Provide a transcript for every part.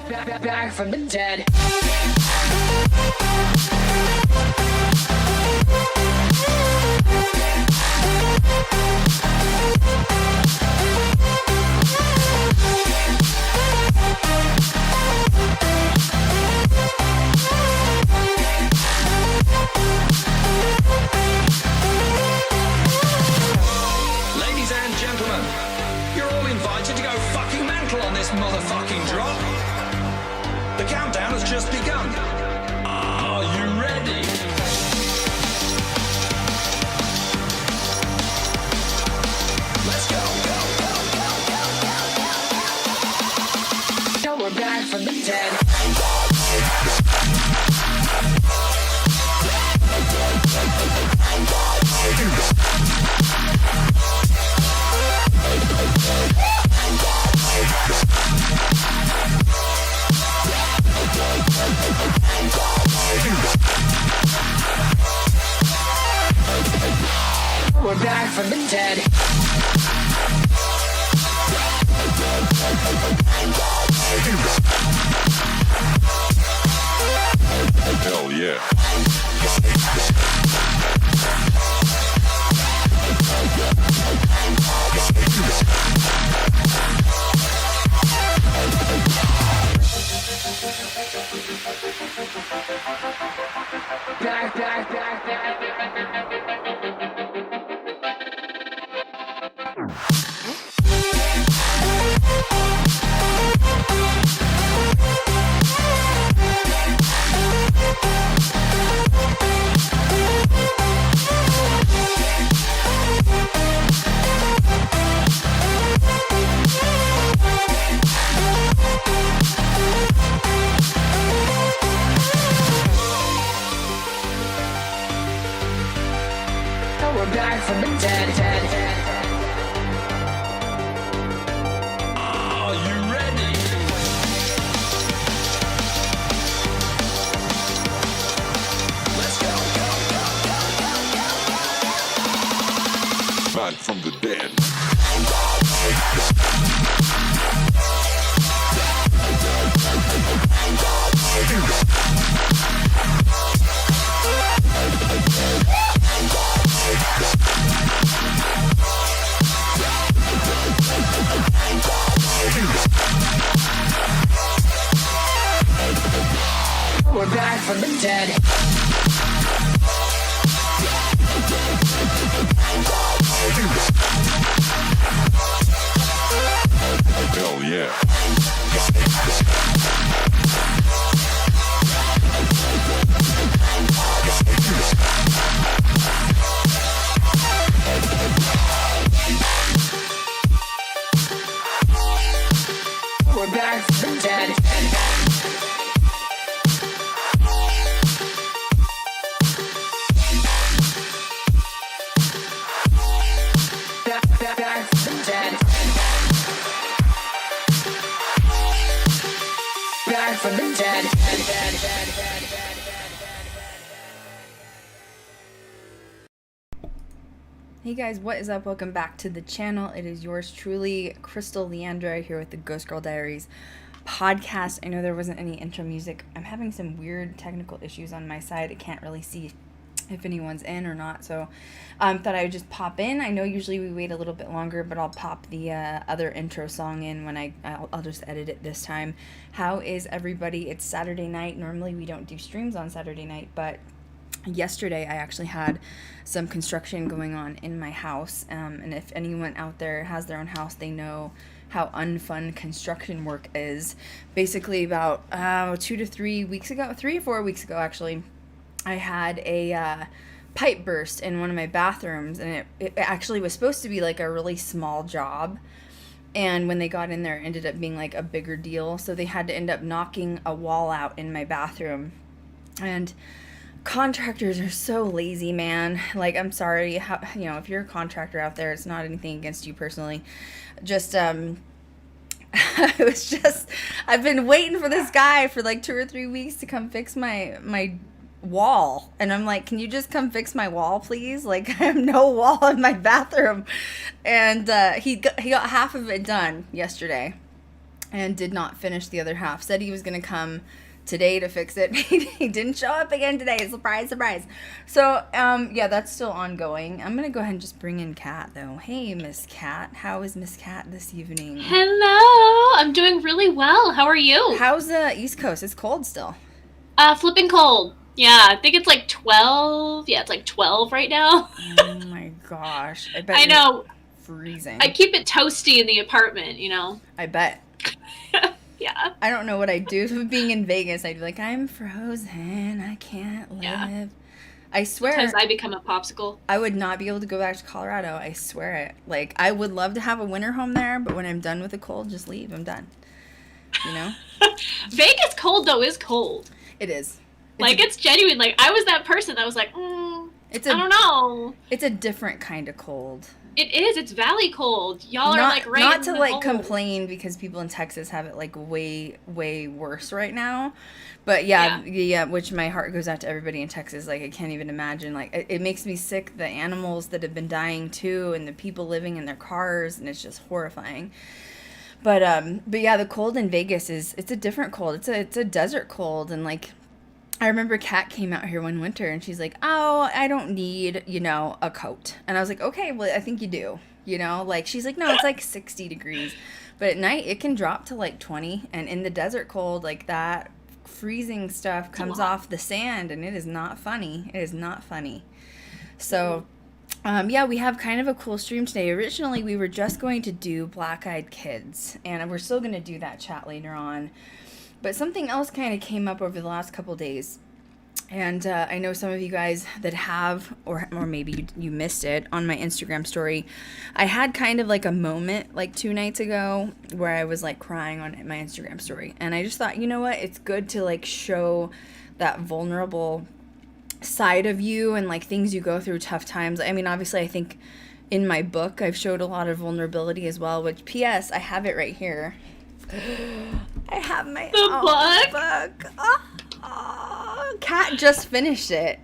Back from the dead. Ladies and gentlemen, you're all invited to go fucking mental on this motherfucking drop. The countdown has just begun. Are you ready? Let's go. Now we're back from the dead. We're back from the dead. Hell yeah. Back. We're back from the dead. Are you ready? Let's go. Back from the dead. We're back from the dead. Hell yeah. We're back from the dead. Back from the dead. Back from the dead. Hey guys, what is up? Welcome back to the channel. It is yours truly, Krystal Leandra, here with the Ghost Girl Diaries podcast. I know there wasn't any intro music. I'm having some weird technical issues on my side. I can't really see if anyone's in or not, so thought I would just pop in. I know usually we wait a little bit longer, but I'll pop the other intro song in when I'll just edit it this time. How is everybody? It's Saturday night. Normally we don't do streams on Saturday night, but yesterday I actually had some construction going on in my house, and if anyone out there has their own house, they know how unfun construction work is. Basically about 2 to 3 weeks ago, 3 or 4 weeks ago actually, I had a pipe burst in one of my bathrooms, and it actually was supposed to be like a really small job, and when they got in there it ended up being like a bigger deal, so they had to end up knocking a wall out in my bathroom. And contractors are so lazy, man. Like, I'm sorry, if you're a contractor out there, it's not anything against you personally, just it was just, I've been waiting for this guy for like 2 or 3 weeks to come fix my wall, and I'm like, can you just come fix my wall, please? Like, I have no wall in my bathroom. And he got half of it done yesterday, and did not finish the other half. Said he was going to come today to fix it. He didn't show up again today. Surprise, surprise. So, yeah, that's still ongoing. I'm going to go ahead and just bring in Cat, though. Hey, Miss Cat. How is Miss Cat this evening? Hello. I'm doing really well. How are you? How's the East Coast? It's cold still. Flipping cold. Yeah, I think it's like 12. Yeah, it's like 12 right now. Oh, my gosh. I bet I know. Freezing. I keep it toasty in the apartment, you know? I bet. Yeah. I don't know what I'd do if being in Vegas. I'd be like, I'm frozen. I can't live. Yeah. I swear. Sometimes I become a popsicle. I would not be able to go back to Colorado. I swear it. Like, I would love to have a winter home there, but when I'm done with the cold, just leave. I'm done. You know? Vegas cold, though, is cold. It is. It's genuine. Like, I was that person that was like, I don't know. It's a different kind of cold. It is. It's valley cold. Y'all are, like, right Not in to, the like, hole. complain because people in Texas have it, like, way, way worse right now. But, yeah, which my heart goes out to everybody in Texas. Like, I can't even imagine. Like, it makes me sick, the animals that have been dying, too, and the people living in their cars, and it's just horrifying. But yeah, the cold in Vegas it's a different cold. It's a desert cold, and, like, I remember Kat came out here one winter and she's like, oh, I don't need, a coat. And I was like, okay, well, I think you do, like, she's like, no, it's like 60 degrees. But at night it can drop to like 20. And in the desert cold, like, that freezing stuff comes off the sand, and it is not funny. It is not funny. So, yeah, we have kind of a cool stream today. Originally, we were just going to do Black Eyed Kids, and we're still going to do that chat later on. But something else kind of came up over the last couple days. And I know some of you guys that have, or maybe you missed it, on my Instagram story. I had kind of like a moment like 2 nights ago where I was like crying on my Instagram story. And I just thought, you know what? It's good to like show that vulnerable side of you and like things you go through, tough times. I mean, obviously, I think in my book, I've showed a lot of vulnerability as well, which, P.S., I have it right here. I have my book. Oh, Kat just finished it.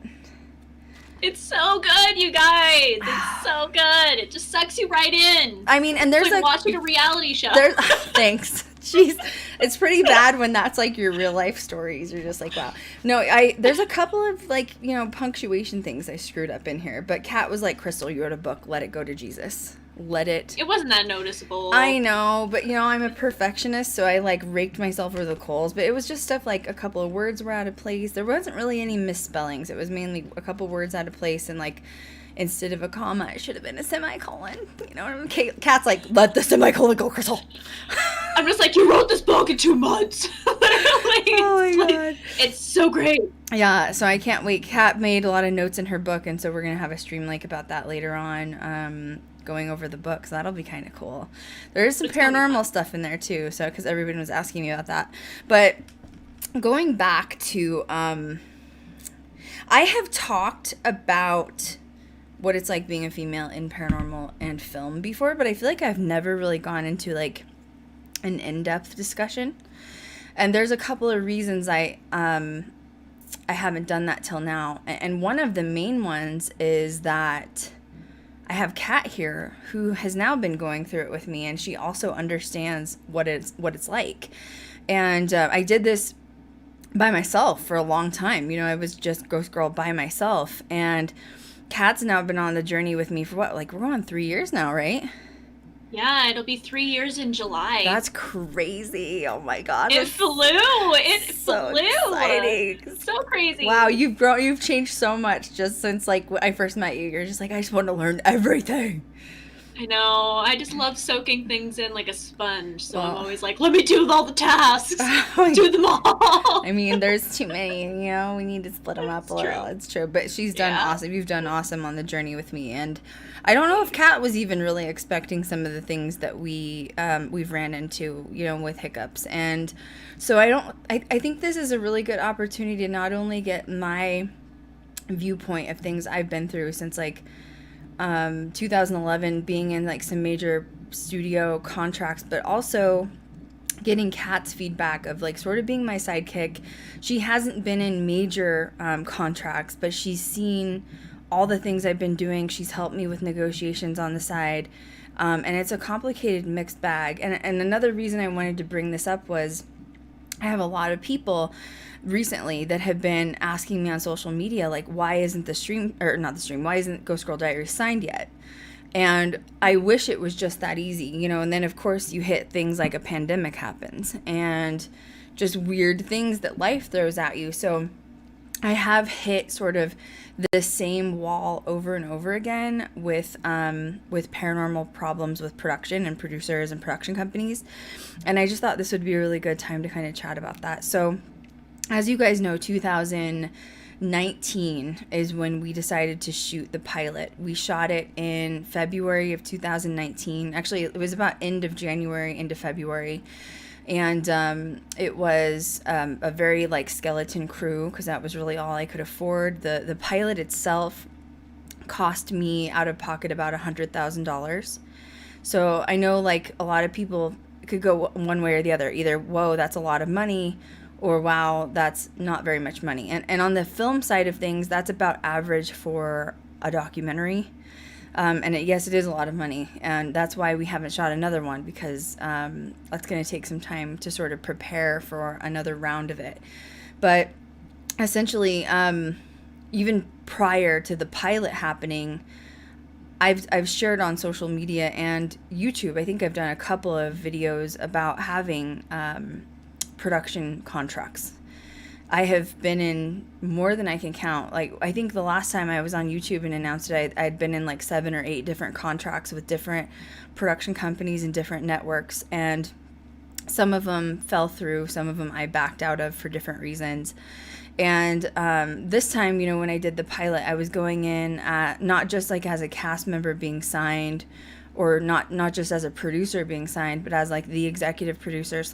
It's so good, you guys. It's so good. It just sucks you right in. I mean, and there's it's like watching a reality show. Thanks. Jeez, it's pretty bad when that's like your real life stories. You're just like, wow. No, there's a couple of like, punctuation things I screwed up in here. But Kat was like, Krystal, you wrote a book. Let it go to Jesus. It wasn't that noticeable. I know, but I'm a perfectionist, so I like raked myself over the coals. But it was just stuff like a couple of words were out of place. There wasn't really any misspellings. It was mainly a couple words out of place, and like instead of a comma, it should have been a semicolon. You know what I mean? Kat's like, let the semicolon go, Krystal. I'm just like, you wrote this book in 2 months. Literally. Oh my God. It's so great. Yeah, so I can't wait. Kat made a lot of notes in her book, and so we're gonna have a stream like about that later on. Going over the book, so that'll be kind of cool. There is some paranormal stuff in there too, so because everybody was asking me about that. But going back to, I have talked about what it's like being a female in paranormal and film before, but I feel like I've never really gone into like an in-depth discussion. And there's a couple of reasons I haven't done that till now, and one of the main ones is that I have Kat here who has now been going through it with me, and she also understands what it's like. And I did this by myself for a long time. I was just Ghost Girl by myself, and Kat's now been on the journey with me for what? Like, we're going 3 years now, right? Yeah, it'll be 3 years in July. That's crazy. Oh my God. It flew. It so flew. Exciting. It's so crazy. Wow, you've changed so much just since like when I first met you. You're just like, I just want to learn everything. I know. I just love soaking things in like a sponge. So I'm always like, let me do all the tasks. Do them all. I mean, there's too many, we need to split them up a little. It's true. But she's done awesome. You've done awesome on the journey with me. And I don't know if Kat was even really expecting some of the things that we've ran into, with hiccups. And so I think this is a really good opportunity to not only get my viewpoint of things I've been through since like 2011, being in like some major studio contracts, but also getting Kat's feedback of like sort of being my sidekick. She hasn't been in major contracts, but she's seen all the things I've been doing. She's helped me with negotiations on the side. And it's a complicated mixed bag. And another reason I wanted to bring this up was I have a lot of people recently that have been asking me on social media, like, why isn't why isn't Ghost Girl Diaries signed yet? And I wish it was just that easy, you know, and then of course you hit things like a pandemic happens and just weird things that life throws at you. So I have hit sort of the same wall over and over again with paranormal problems with production and producers and production companies. And I just thought this would be a really good time to kind of chat about that. So as you guys know, 2019 is when we decided to shoot the pilot. We shot it in February of 2019. Actually, it was about end of January into February. And it was a very like skeleton crew because that was really all I could afford. The pilot itself cost me out of pocket about $100,000. So I know like a lot of people could go one way or the other. Either, whoa, that's a lot of money, or wow, that's not very much money. And on the film side of things, that's about average for a documentary. Yes, it is a lot of money, and that's why we haven't shot another one, because that's going to take some time to sort of prepare for another round of it. But essentially, even prior to the pilot happening, I've shared on social media and YouTube. I think I've done a couple of videos about having production contracts. I have been in more than I can count. Like, I think the last time I was on YouTube and announced it, I'd been in like 7 or 8 different contracts with different production companies and different networks. And some of them fell through. Some of them I backed out of for different reasons. And this time, you know, when I did the pilot, I was going in not just like as a cast member being signed, or not just as a producer being signed, but as like the executive producer /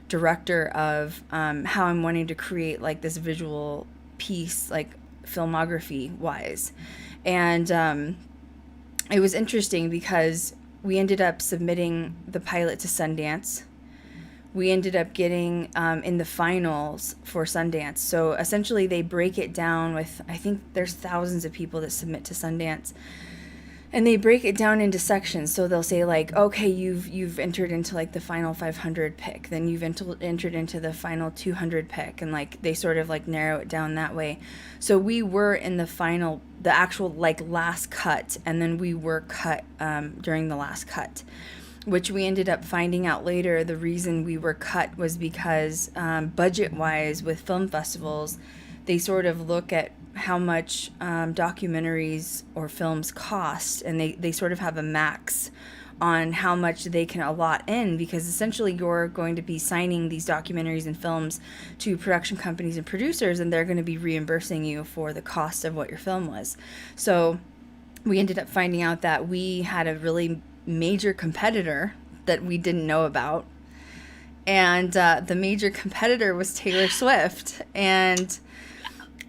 director of how I'm wanting to create like this visual piece, like filmography wise. And it was interesting because we ended up submitting the pilot to Sundance. We ended up getting in the finals for Sundance. So essentially they break it down with, I think there's thousands of people that submit to Sundance. And they break it down into sections. So they'll say like, okay, you've entered into like the final 500 pick. Then you've entered into the final 200 pick. And like they sort of like narrow it down that way. So we were in the actual like last cut. And then we were cut during the last cut, which we ended up finding out later. The reason we were cut was because budget-wise with film festivals, they sort of look at how much documentaries or films cost, and they sort of have a max on how much they can allot in, because essentially you're going to be signing these documentaries and films to production companies and producers, and they're going to be reimbursing you for the cost of what your film was. So we ended up finding out that we had a really major competitor that we didn't know about, and the major competitor was Taylor Swift. And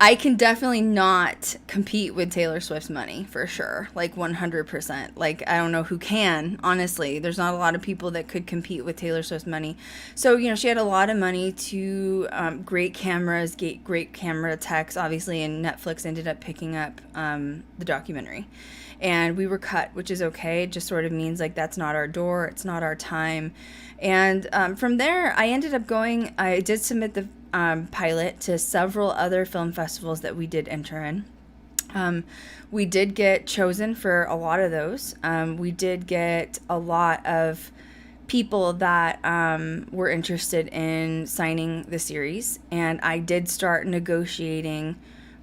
I can definitely not compete with Taylor Swift's money, for sure, like 100%. Like, I don't know who can, honestly. There's not a lot of people that could compete with Taylor Swift's money. So, you know, she had a lot of money to great cameras, great camera techs, obviously, and Netflix ended up picking up the documentary. And we were cut, which is okay. It just sort of means, like, that's not our door. It's not our time. And from there, I did submit the pilot to several other film festivals that we did enter in. We did get chosen for a lot of those. We did get a lot of people that were interested in signing the series, and I did start negotiating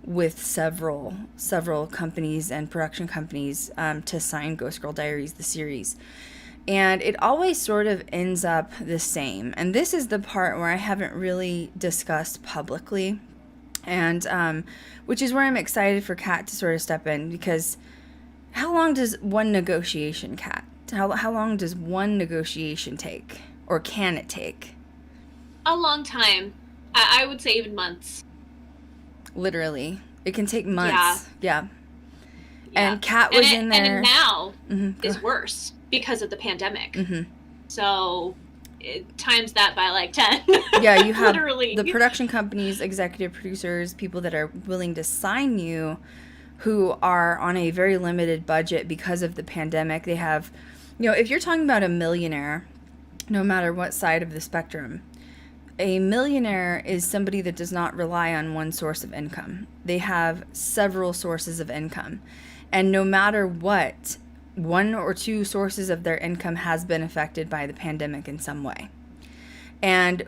with several companies and production companies to sign Ghost Girl Diaries, the series. And it always sort of ends up the same. And this is the part where I haven't really discussed publicly, and which is where I'm excited for Kat to sort of step in, because how long does one negotiation, Kat? How long does one negotiation take? Or can it take? A long time. I would say even months. Literally. It can take months. Yeah. Yeah. And Kat was in there. And now is worse because of the pandemic. Mm-hmm. So times that by like 10. Yeah, you have literally the production companies, executive producers, people that are willing to sign you who are on a very limited budget because of the pandemic. They have, if you're talking about a millionaire, no matter what side of the spectrum, a millionaire is somebody that does not rely on one source of income. They have several sources of income. And no matter what, one or two sources of their income has been affected by the pandemic in some way. And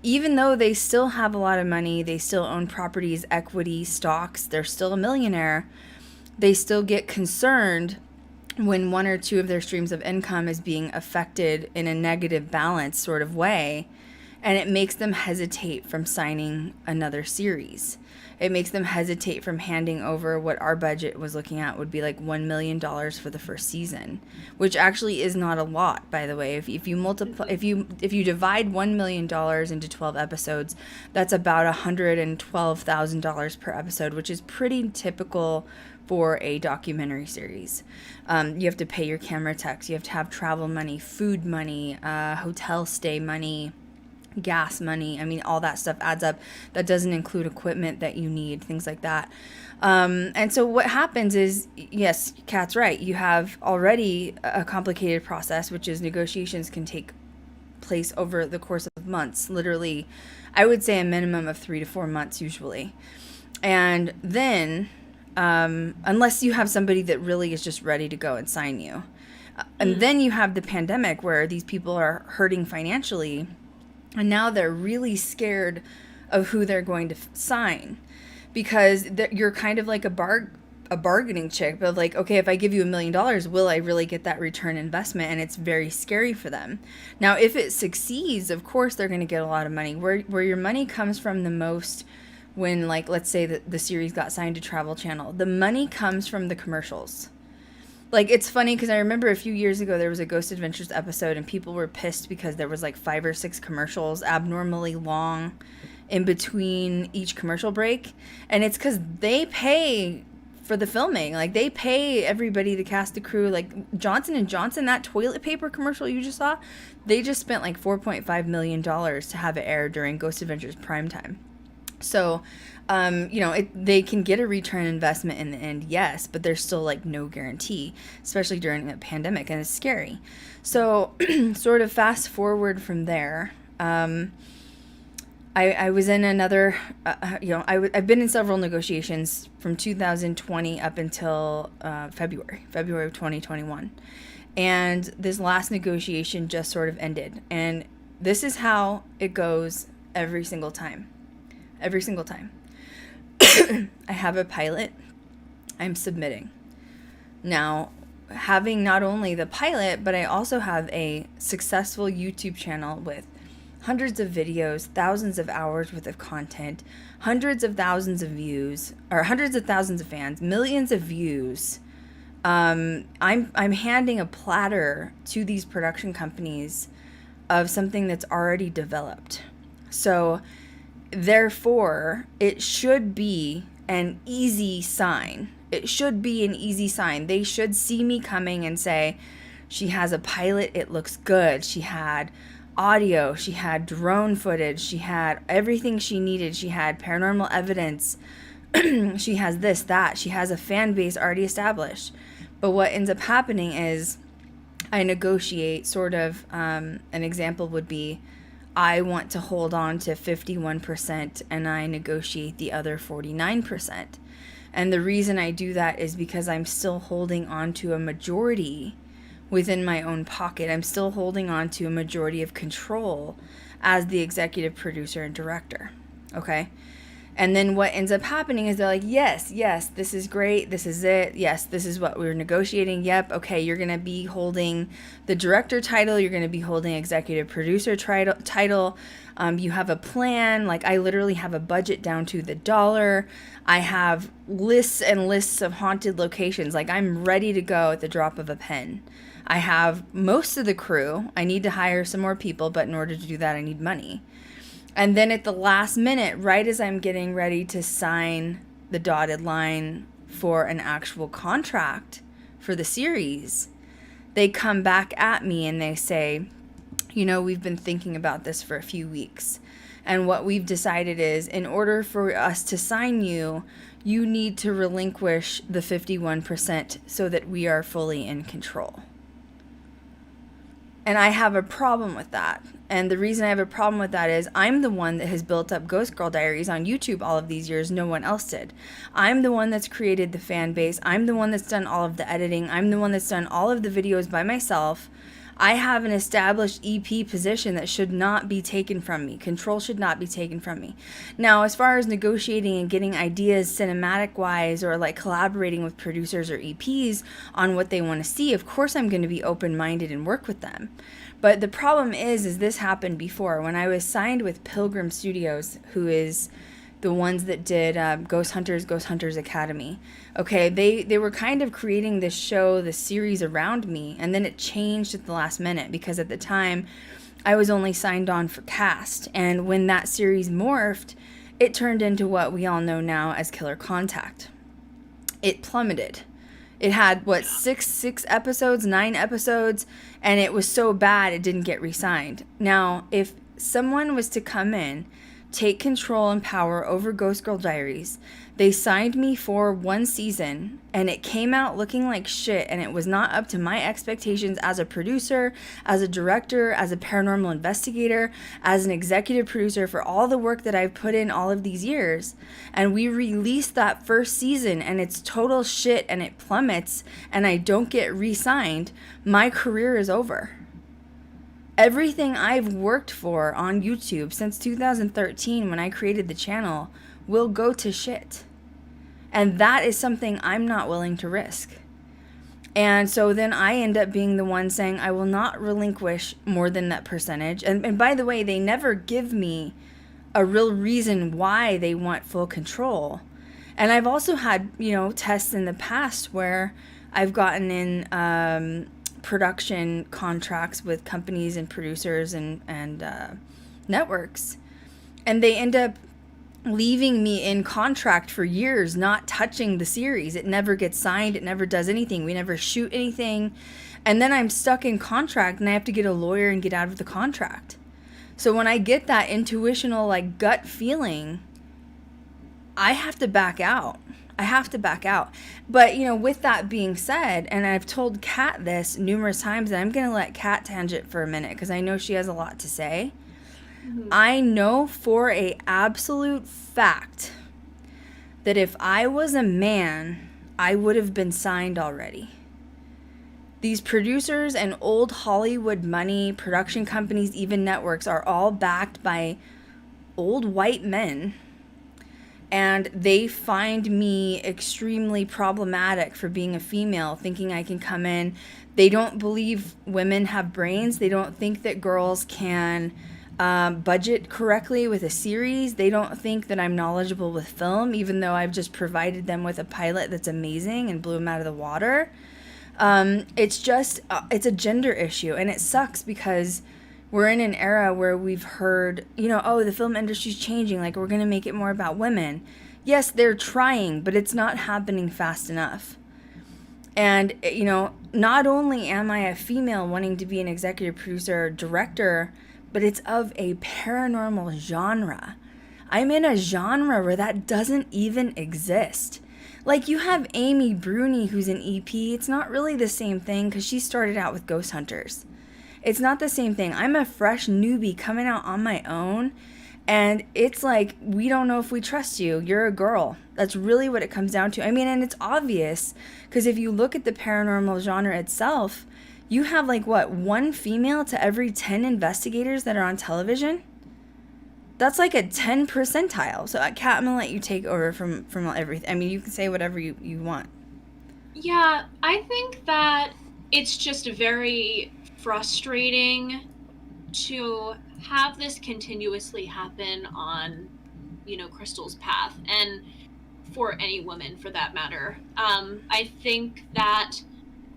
even though they still have a lot of money, they still own properties, equity, stocks, they're still a millionaire, they still get concerned when one or two of their streams of income is being affected in a negative balance sort of way. And it makes them hesitate from signing another series. It makes them hesitate from handing over what our budget was looking at would be like $1 million for the first season, which actually is not a lot, by the way. If you multiply, if you divide $1 million into 12 episodes, that's about $112,000 per episode, which is pretty typical for a documentary series. You have to pay your camera techs, you have to have travel money, food money, hotel stay money, gas money. I mean, all that stuff adds up. That doesn't include equipment that you need, things like that. And so what happens is, yes, Kat's right. You have already a complicated process, which is negotiations can take place over the course of months. Literally, I would say a minimum of 3 to 4 months usually. And then, unless you have somebody that really is just ready to go and sign you. And then you have the pandemic where these people are hurting financially. And now they're really scared of who they're going to sign, because you're kind of like a bargaining chip of like, okay, if I give you $1 million, will I really get that return investment? And it's very scary for them. Now, if it succeeds, of course, they're going to get a lot of money. Where your money comes from the most when, like, let's say that the series got signed to Travel Channel, the money comes from the commercials. Like, it's funny because I remember a few years ago there was a Ghost Adventures episode and people were pissed because there was like 5 or 6 commercials abnormally long in between each commercial break. And it's because they pay for the filming. Like, they pay everybody, the cast, the crew. Like Johnson & Johnson, that toilet paper commercial you just saw, they just spent like $4.5 million to have it air during Ghost Adventures primetime. So, they can get a return investment in the end, yes, but there's still like no guarantee, especially during the pandemic, and it's scary. So, sort of fast forward from there, I was in another, I've been in several negotiations from 2020 up until February of 2021. And this last negotiation just sort of ended. And this is how it goes every single time. Every single time. I have a pilot. I'm submitting. Now, having not only the pilot, but I also have a successful YouTube channel with hundreds of videos, thousands of hours worth of content, hundreds of thousands of views, or hundreds of thousands of fans, millions of views. I'm handing a platter to these production companies of something that's already developed. So, therefore, it should be an easy sign. It should be an easy sign. They should see me coming and say, she has a pilot, it looks good. She had audio, she had drone footage, she had everything she needed. She had paranormal evidence. She has this, that. She has a fan base already established. But what ends up happening is I negotiate sort of, an example would be, I want to hold on to 51% and I negotiate the other 49%. And the reason I do that is because I'm still holding on to a majority within my own pocket. I'm still holding on to a majority of control as the executive producer and director. Okay? And then what ends up happening is they're like, yes, this is great. This is it. Yes, this is what we're negotiating. Yep. Okay. You're going to be holding the director title. You're going to be holding executive producer title. You have a plan. Like, I literally have a budget down to the dollar. I have lists and lists of haunted locations. Like, I'm ready to go at the drop of a pen. I have most of the crew. I need to hire some more people, but in order to do that, I need money. And then at the last minute, right as I'm getting ready to sign the dotted line for an actual contract for the series, they come back at me and they say, we've been thinking about this for a few weeks. And what we've decided is, in order for us to sign you, you need to relinquish the 51% so that we are fully in control. And I have a problem with that. And the reason I have a problem with that is I'm the one that has built up Ghost Girl Diaries on YouTube all of these years. No one else did. I'm the one that's created the fan base. I'm the one that's done all of the editing. I'm the one that's done all of the videos by myself. I have an established EP position that should not be taken from me. Control should not be taken from me. Now, as far as negotiating and getting ideas cinematic-wise, or like collaborating with producers or EPs on what they want to see, of course I'm going to be open-minded and work with them. But the problem is this happened before. When I was signed with Pilgrim Studios, who is the ones that did Ghost Hunters Academy. Okay, they were kind of creating this show, this series around me, and then it changed at the last minute because at the time I was only signed on for cast. And when that series morphed, it turned into what we all know now as Killer Contact. It plummeted. It had, six episodes, 9 episodes, and it was so bad it didn't get re-signed. Now, if someone was to come in, take control and power over Ghost Girl Diaries, they signed me for 1 season, and it came out looking like shit, and it was not up to my expectations as a producer, as a director, as a paranormal investigator, as an executive producer for all the work that I've put in all of these years. And we released that first season, and it's total shit, and it plummets, and I don't get re-signed. My career is over. Everything I've worked for on YouTube since 2013 when I created the channel will go to shit. And that is something I'm not willing to risk. And so then I end up being the one saying I will not relinquish more than that percentage. And by the way, they never give me a real reason why they want full control. And I've also had, tests in the past where I've gotten in production contracts with companies and producers and networks, and they end up leaving me in contract for years, not touching the series. It never gets signed. It never does anything. We never shoot anything. And then I'm stuck in contract, and I have to get a lawyer and get out of the contract. So when I get that intuitional, gut feeling, I have to back out. But, with that being said, and I've told Kat this numerous times, and I'm going to let Kat tangent for a minute because I know she has a lot to say. Mm-hmm. I know for a absolute fact that if I was a man, I would have been signed already. These producers and old Hollywood money, production companies, even networks are all backed by old white men. And they find me extremely problematic for being a female, thinking I can come in. They don't believe women have brains. They don't think that girls can budget correctly with a series. They don't think that I'm knowledgeable with film, even though I've just provided them with a pilot that's amazing and blew them out of the water. It's a gender issue, and it sucks because we're in an era where we've heard, the film industry's changing, we're going to make it more about women. Yes, they're trying, but it's not happening fast enough. And, not only am I a female wanting to be an executive producer or director, but it's of a paranormal genre. I'm in a genre where that doesn't even exist. You have Amy Bruni, who's an EP. It's not really the same thing because she started out with Ghost Hunters. It's not the same thing. I'm a fresh newbie coming out on my own, and it's we don't know if we trust you. You're a girl. That's really what it comes down to. And it's obvious because if you look at the paranormal genre itself, you have 1 female to every 10 investigators that are on television. That's a 10 percentile. So Kat, I'm gonna let you take over from everything. You can say whatever you want. Yeah, I think that it's just very frustrating to have this continuously happen on, Krystal's path, and for any woman for that matter. I think that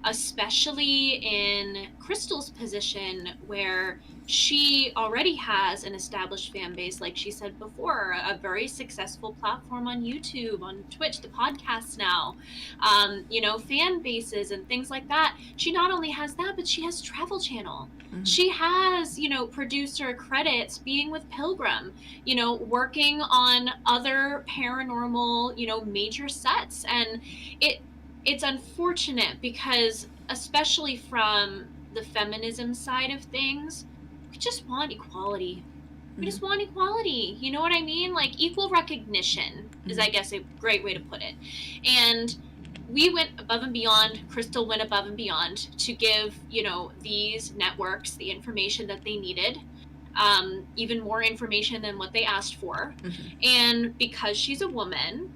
especially in Krystal's position where she already has an established fan base, like she said before, a very successful platform on YouTube, on Twitch, the podcasts now, fan bases and things like that. She not only has that, but she has Travel Channel. Mm-hmm. She has, producer credits being with Pilgrim, working on other paranormal, major sets. And it's unfortunate because, especially from the feminism side of things, we just want equality. We just want equality. You know what I mean? Like, equal recognition is, I guess, a great way to put it. And we went above and beyond. Krystal went above and beyond to give, these networks the information that they needed, even more information than what they asked for. Mm-hmm. And because she's a woman,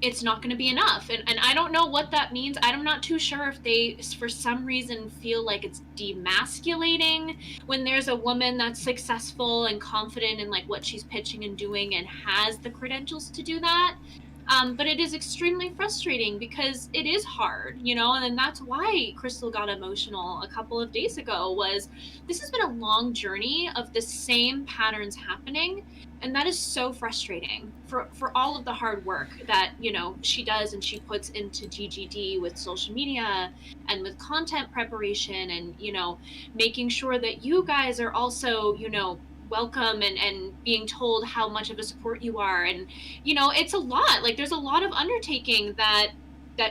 it's not going to be enough. And I don't know what that means. I'm not too sure if they, for some reason, feel like it's demasculating when there's a woman that's successful and confident in like what she's pitching and doing and has the credentials to do that. But it is extremely frustrating because it is hard, and that's why Krystal got emotional a couple of days ago. Was this has been a long journey of the same patterns happening, and that is so frustrating for all of the hard work that she does and she puts into GGD with social media and with content preparation and making sure that you guys are also welcome and being told how much of a support you are. And it's a lot. Like, there's a lot of undertaking that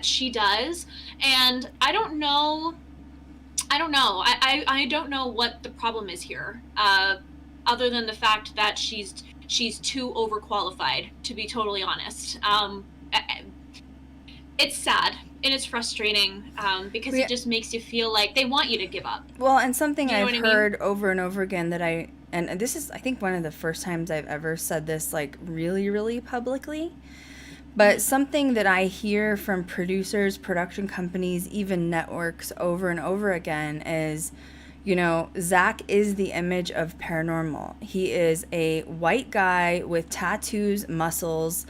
she does, and I don't know I don't know what the problem is here, other than the fact that she's too overqualified, to be totally honest. It's sad and it's frustrating, because it just makes you feel like they want you to give up. Well, and something I've heard over and over again that and this is, I think, one of the first times I've ever said this, like, really, really publicly. But something that I hear from producers, production companies, even networks over and over again is, Zach is the image of paranormal. He is a white guy with tattoos, muscles,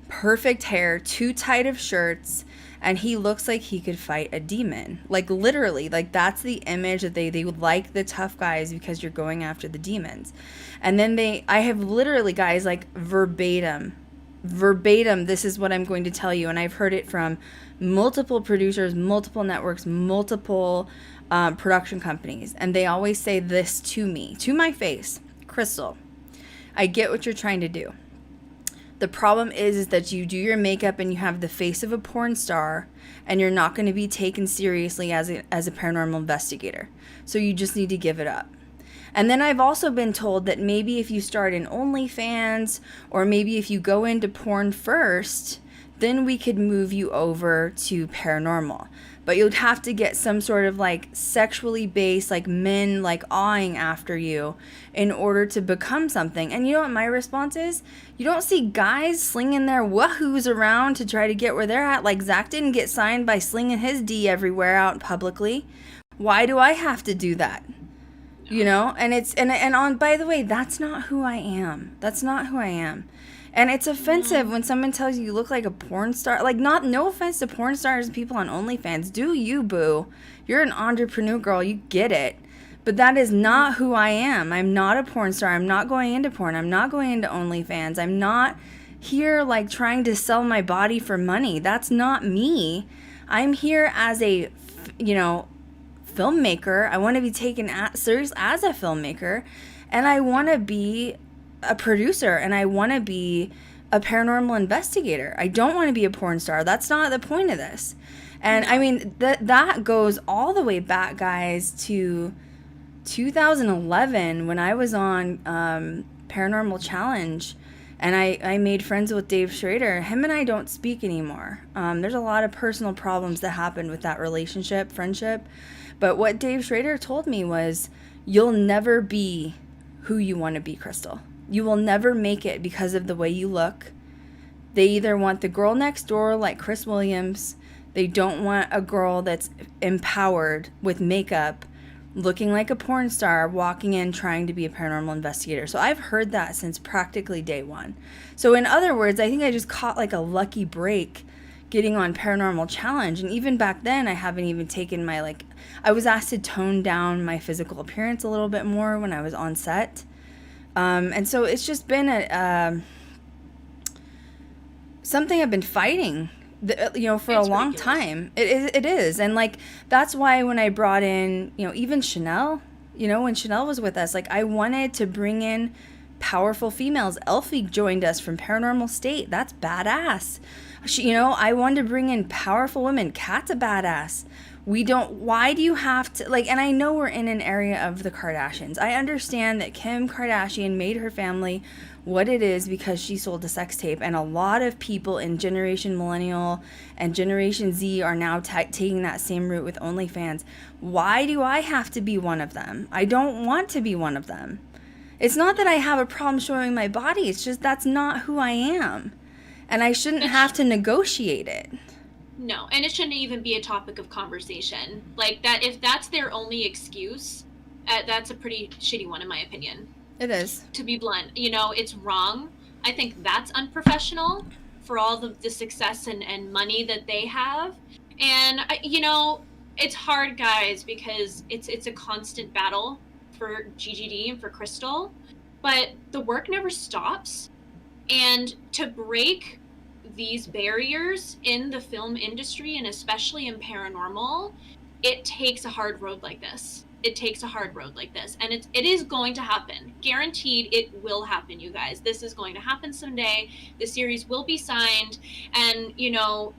perfect hair, too tight of shirts, and he looks like he could fight a demon. Like, literally, like, that's the image that they would like the tough guys because you're going after the demons. And then I have literally guys like verbatim, this is what I'm going to tell you. And I've heard it from multiple producers, multiple networks, multiple production companies. And they always say this to me, to my face: Krystal, I get what you're trying to do. The problem is that you do your makeup and you have the face of a porn star, and you're not going to be taken seriously as a paranormal investigator. So you just need to give it up. And then I've also been told that maybe if you start in OnlyFans, or maybe if you go into porn first, then we could move you over to paranormal. But you'd have to get some sort of like sexually based, like men like awing after you in order to become something. And you know what my response is? You don't see guys slinging their wahoos around to try to get where they're at. Like, Zach didn't get signed by slinging his D everywhere out publicly. Why do I have to do that? And it's, and on, by the way, that's not who I am. That's not who I am. And it's offensive when someone tells you look like a porn star. Like, no offense to porn stars and people on OnlyFans. Do you, boo? You're an entrepreneur, girl. You get it. But that is not who I am. I'm not a porn star. I'm not going into porn. I'm not going into OnlyFans. I'm not here, like, trying to sell my body for money. That's not me. I'm here as a, filmmaker. I want to be taken serious as a filmmaker. And I want to be a producer, and I want to be a paranormal investigator. I don't want to be a porn star. That's not the point of this. And I mean, that goes all the way back, guys, to 2011 when I was on Paranormal Challenge, and I made friends with Dave Schrader. Him and I don't speak anymore. There's a lot of personal problems that happened with that relationship, friendship. But what Dave Schrader told me was, you'll never be who you want to be, Krystal. You will never make it because of the way you look. They either want the girl next door like Chris Williams. They don't want a girl that's empowered with makeup, looking like a porn star, walking in trying to be a paranormal investigator. So I've heard that since practically day one. So in other words, I think I just caught like a lucky break getting on Paranormal Challenge. And even back then, I haven't even taken my, like, I was asked to tone down my physical appearance a little bit more when I was on set. And so it's just been something I've been fighting, for a long time. It is. And, like, that's why when I brought in, even Chanel, when Chanel was with us, like, I wanted to bring in powerful females. Elfie joined us from Paranormal State. That's badass. I wanted to bring in powerful women. Cat's a badass. Why do you have to, like, and I know we're in an area of the Kardashians. I understand that Kim Kardashian made her family what it is because she sold a sex tape, and a lot of people in Generation Millennial and Generation Z are now taking that same route with OnlyFans. Why do I have to be one of them? I don't want to be one of them. It's not that I have a problem showing my body. It's just that's not who I am. And I shouldn't have to negotiate it. No, and it shouldn't even be a topic of conversation. Like, that, if that's their only excuse, that's a pretty shitty one in my opinion. It is. To be blunt. It's wrong. I think that's unprofessional for all the success and money that they have. And, it's hard, guys, because it's a constant battle for GGD and for Krystal, but the work never stops. And to break these barriers in the film industry, and especially in paranormal, it takes a hard road like this. And it is going to happen. Guaranteed, it will happen, you guys. This is going to happen someday. The series will be signed, and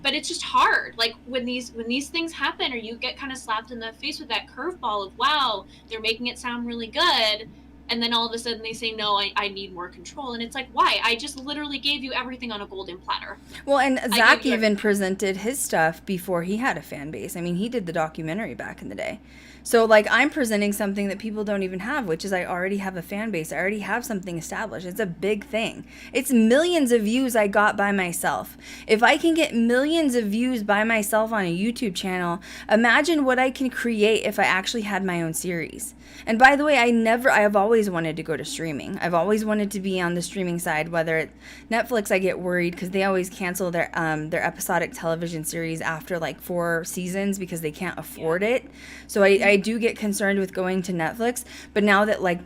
but it's just hard. Like, when these things happen, or you get kind of slapped in the face with that curveball of, wow, they're making it sound really good, and then all of a sudden they say, no, I need more control. And it's like, why? I just literally gave you everything on a golden platter. Well, and Zach even presented his stuff before he had a fan base. I mean, he did the documentary back in the day. So, like, I'm presenting something that people don't even have, which is I already have a fan base. I already have something established. It's a big thing. It's millions of views I got by myself. If I can get millions of views by myself on a YouTube channel, imagine what I can create if I actually had my own series. And by the way, I have always wanted to go to streaming. I've always wanted to be on the streaming side, whether it's Netflix. I get worried because they always cancel their episodic television series after like 4 seasons because they can't afford it. So I do get concerned with going to Netflix. But now that like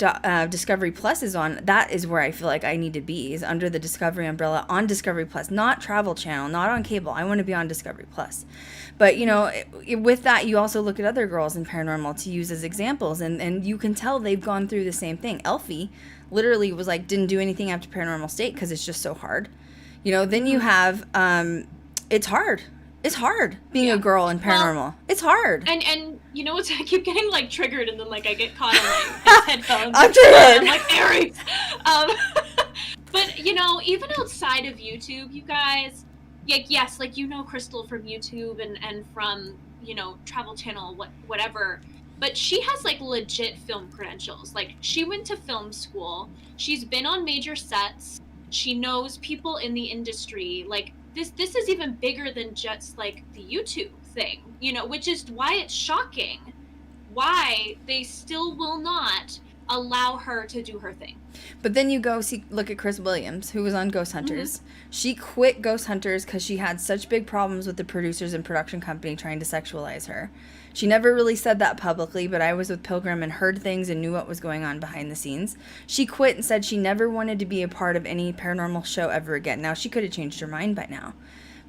Discovery Plus is on, that is where I feel like I need to be, is under the Discovery umbrella on Discovery Plus, not Travel Channel, not on cable. I want to be on Discovery Plus. But, with that, you also look at other girls in paranormal to use as examples, and you can tell they've gone through the same thing. Elfie literally was like, didn't do anything after Paranormal State because it's just so hard. Then you have, it's hard. It's hard being a girl in paranormal. Well, it's hard. And you know what's, I keep getting like triggered, and then like I get caught in my headphones. I'm triggered. I'm like, Aries. But, even outside of YouTube, you guys, yes, like, Krystal from YouTube and from, Travel Channel, whatever. But she has, like, legit film credentials. Like, she went to film school. She's been on major sets. She knows people in the industry. Like, this is even bigger than just, like, the YouTube thing, which is why it's shocking. Why they still will not allow her to do her thing. But then you look at Chris Williams, who was on Ghost Hunters. Mm-hmm. She quit Ghost Hunters because she had such big problems with the producers and production company trying to sexualize her. She never really said that publicly, but I was with Pilgrim and heard things and knew what was going on behind the scenes. She quit and said she never wanted to be a part of any paranormal show ever again. Now, she could have changed her mind by now.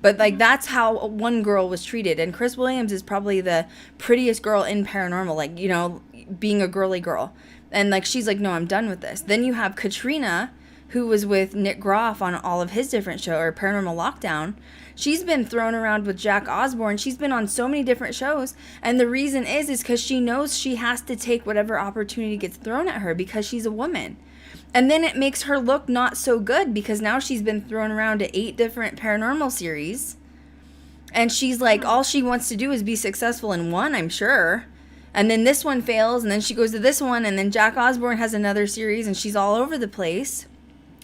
But, like, that's how one girl was treated. And Chris Williams is probably the prettiest girl in paranormal, like, being a girly girl. And, like, she's like, no, I'm done with this. Then you have Katrina, who was with Nick Groff on all of his different shows, or Paranormal Lockdown. She's been thrown around with Jack Osborne. She's been on so many different shows. And the reason is because she knows she has to take whatever opportunity gets thrown at her because she's a woman. And then it makes her look not so good because now she's been thrown around to 8 different paranormal series. And she's like, all she wants to do is be successful in one, I'm sure. And then this one fails, and then she goes to this one, and then Jack Osborne has another series, and she's all over the place.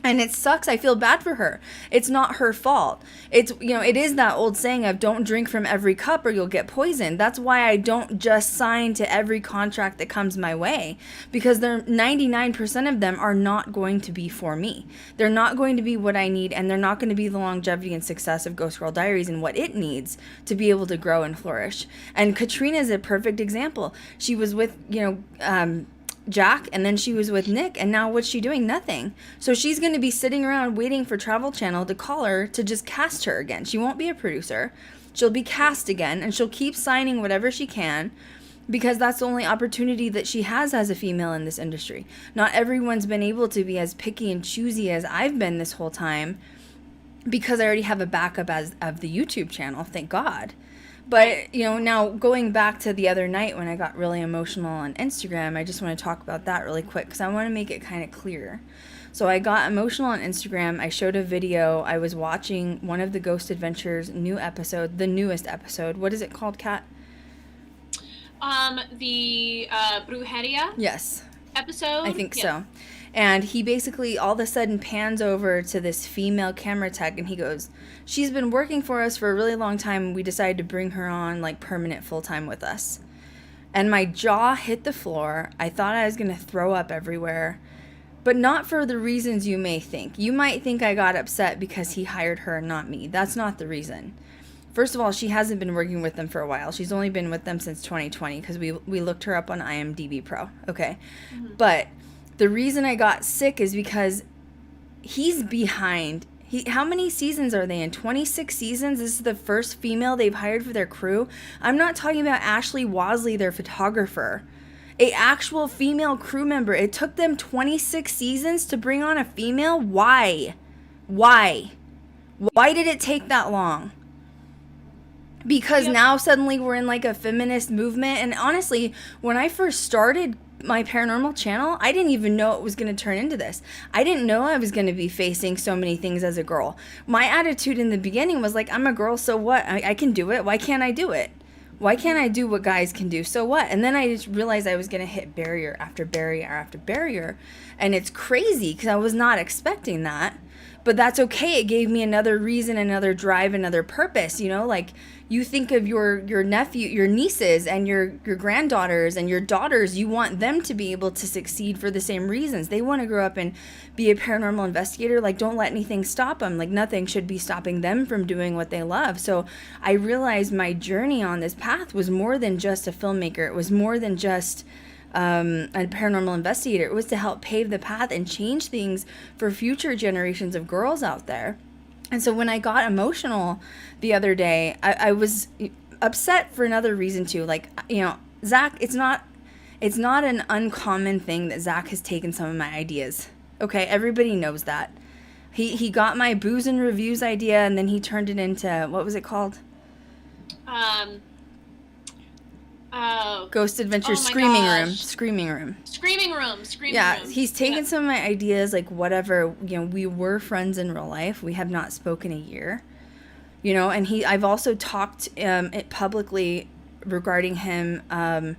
And it sucks. I feel bad for her. It's not her fault. It's, it is that old saying of don't drink from every cup or you'll get poisoned. That's why I don't just sign to every contract that comes my way, because 99% of them are not going to be for me. They're not going to be what I need, and they're not going to be the longevity and success of Ghost Girl Diaries and what it needs to be able to grow and flourish. And Katrina is a perfect example. She was with, Jack, and then she was with Nick, and now what's she doing? Nothing. So she's going to be sitting around waiting for Travel Channel to call her to just cast her again. She won't be a producer. She'll be cast again, and she'll keep signing whatever she can, because that's the only opportunity that she has as a female in this industry. Not everyone's been able to be as picky and choosy as I've been this whole time, because I already have a backup of the YouTube channel, thank God. But, now going back to the other night when I got really emotional on Instagram, I just want to talk about that really quick because I want to make it kind of clear. So I got emotional on Instagram. I showed a video. I was watching one of the Ghost Adventures new episode, the newest episode. What is it called, Kat? The Brujeria? Yes. Episode? I think so. And he basically all of a sudden pans over to this female camera tech and he goes, she's been working for us for a really long time, and we decided to bring her on like permanent full-time with us. And my jaw hit the floor. I thought I was going to throw up everywhere, but not for the reasons you may think. You might think I got upset because he hired her and not me. That's not the reason. First of all, she hasn't been working with them for a while. She's only been with them since 2020 because we looked her up on IMDb Pro. Okay. Mm-hmm. But the reason I got sick is because he's behind. How many seasons are they in? 26 seasons? This is the first female they've hired for their crew. I'm not talking about Ashley Wasley, their photographer. A actual female crew member. It took them 26 seasons to bring on a female? Why? Why did it take that long? Because now suddenly we're in like a feminist movement. And honestly, when I first started my paranormal channel, I didn't even know it was going to turn into this. I didn't know I was going to be facing so many things as a girl. My attitude in the beginning was like, I'm a girl, so what? I can do it. Why can't I do it? Why can't I do what guys can do? So what? And then I just realized I was going to hit barrier after barrier after barrier. And it's crazy because I was not expecting that. But that's okay. It gave me another reason, another drive, another purpose. Like you think of your nephew, your nieces, and your granddaughters and your daughters. You want them to be able to succeed for the same reasons. They want to grow up and be a paranormal investigator. Like, don't let anything stop them. Like, nothing should be stopping them from doing what they love. So I realized my journey on this path was more than just a filmmaker. It was more than just a paranormal investigator. It was to help pave the path and change things for future generations of girls out there. And so when I got emotional the other day, I was upset for another reason too. Like, Zach, it's not an uncommon thing that Zach has taken some of my ideas. Okay, everybody knows that. He got my booze and reviews idea, and then he turned it into, what was it called? Ghost Adventures Screaming Room. Yeah, he's taken some of my ideas, like whatever, we were friends in real life. We have not spoken a year, and I've also talked publicly regarding him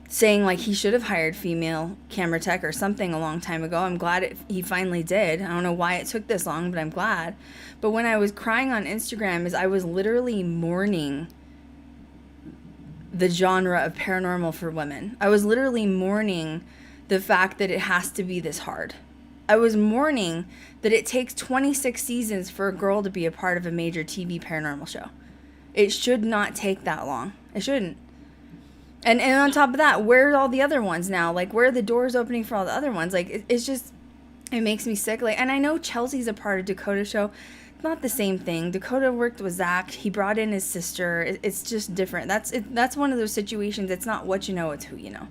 saying like he should have hired female camera tech or something a long time ago. I'm glad he finally did. I don't know why it took this long, but I'm glad. But when I was crying on Instagram, I was literally mourning the genre of paranormal for women. I was literally mourning the fact that it has to be this hard. I was mourning that it takes 26 seasons for a girl to be a part of a major TV paranormal show. It should not take that long. It shouldn't. And on top of that, where are all the other ones now? Like, where are the doors opening for all the other ones? Like, it's just, it makes me sick. Like, and I know Chelsea's a part of Dakota's show. Not the same thing. Dakota worked with Zach. He brought in his sister. It's just different. That's one of those situations. It's not what you know, it's who you know.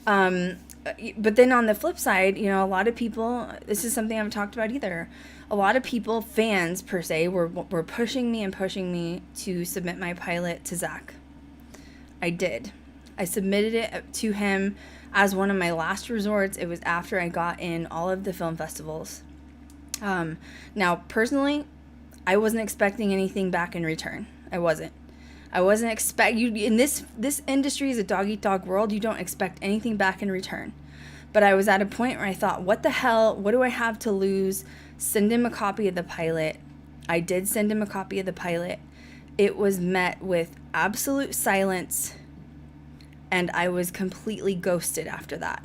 But then on the flip side, a lot of people, this is something I haven't talked about either. A lot of people, fans per se, were pushing me to submit my pilot to Zach. I did. I submitted it to him as one of my last resorts. It was after I got in all of the film festivals. Now, personally, I wasn't expecting anything back in return. I wasn't in this industry is a dog-eat-dog world. You don't expect anything back in return. But I was at a point where I thought, what the hell? What do I have to lose? Send him a copy of the pilot. I did send him a copy of the pilot. It was met with absolute silence, and I was completely ghosted after that.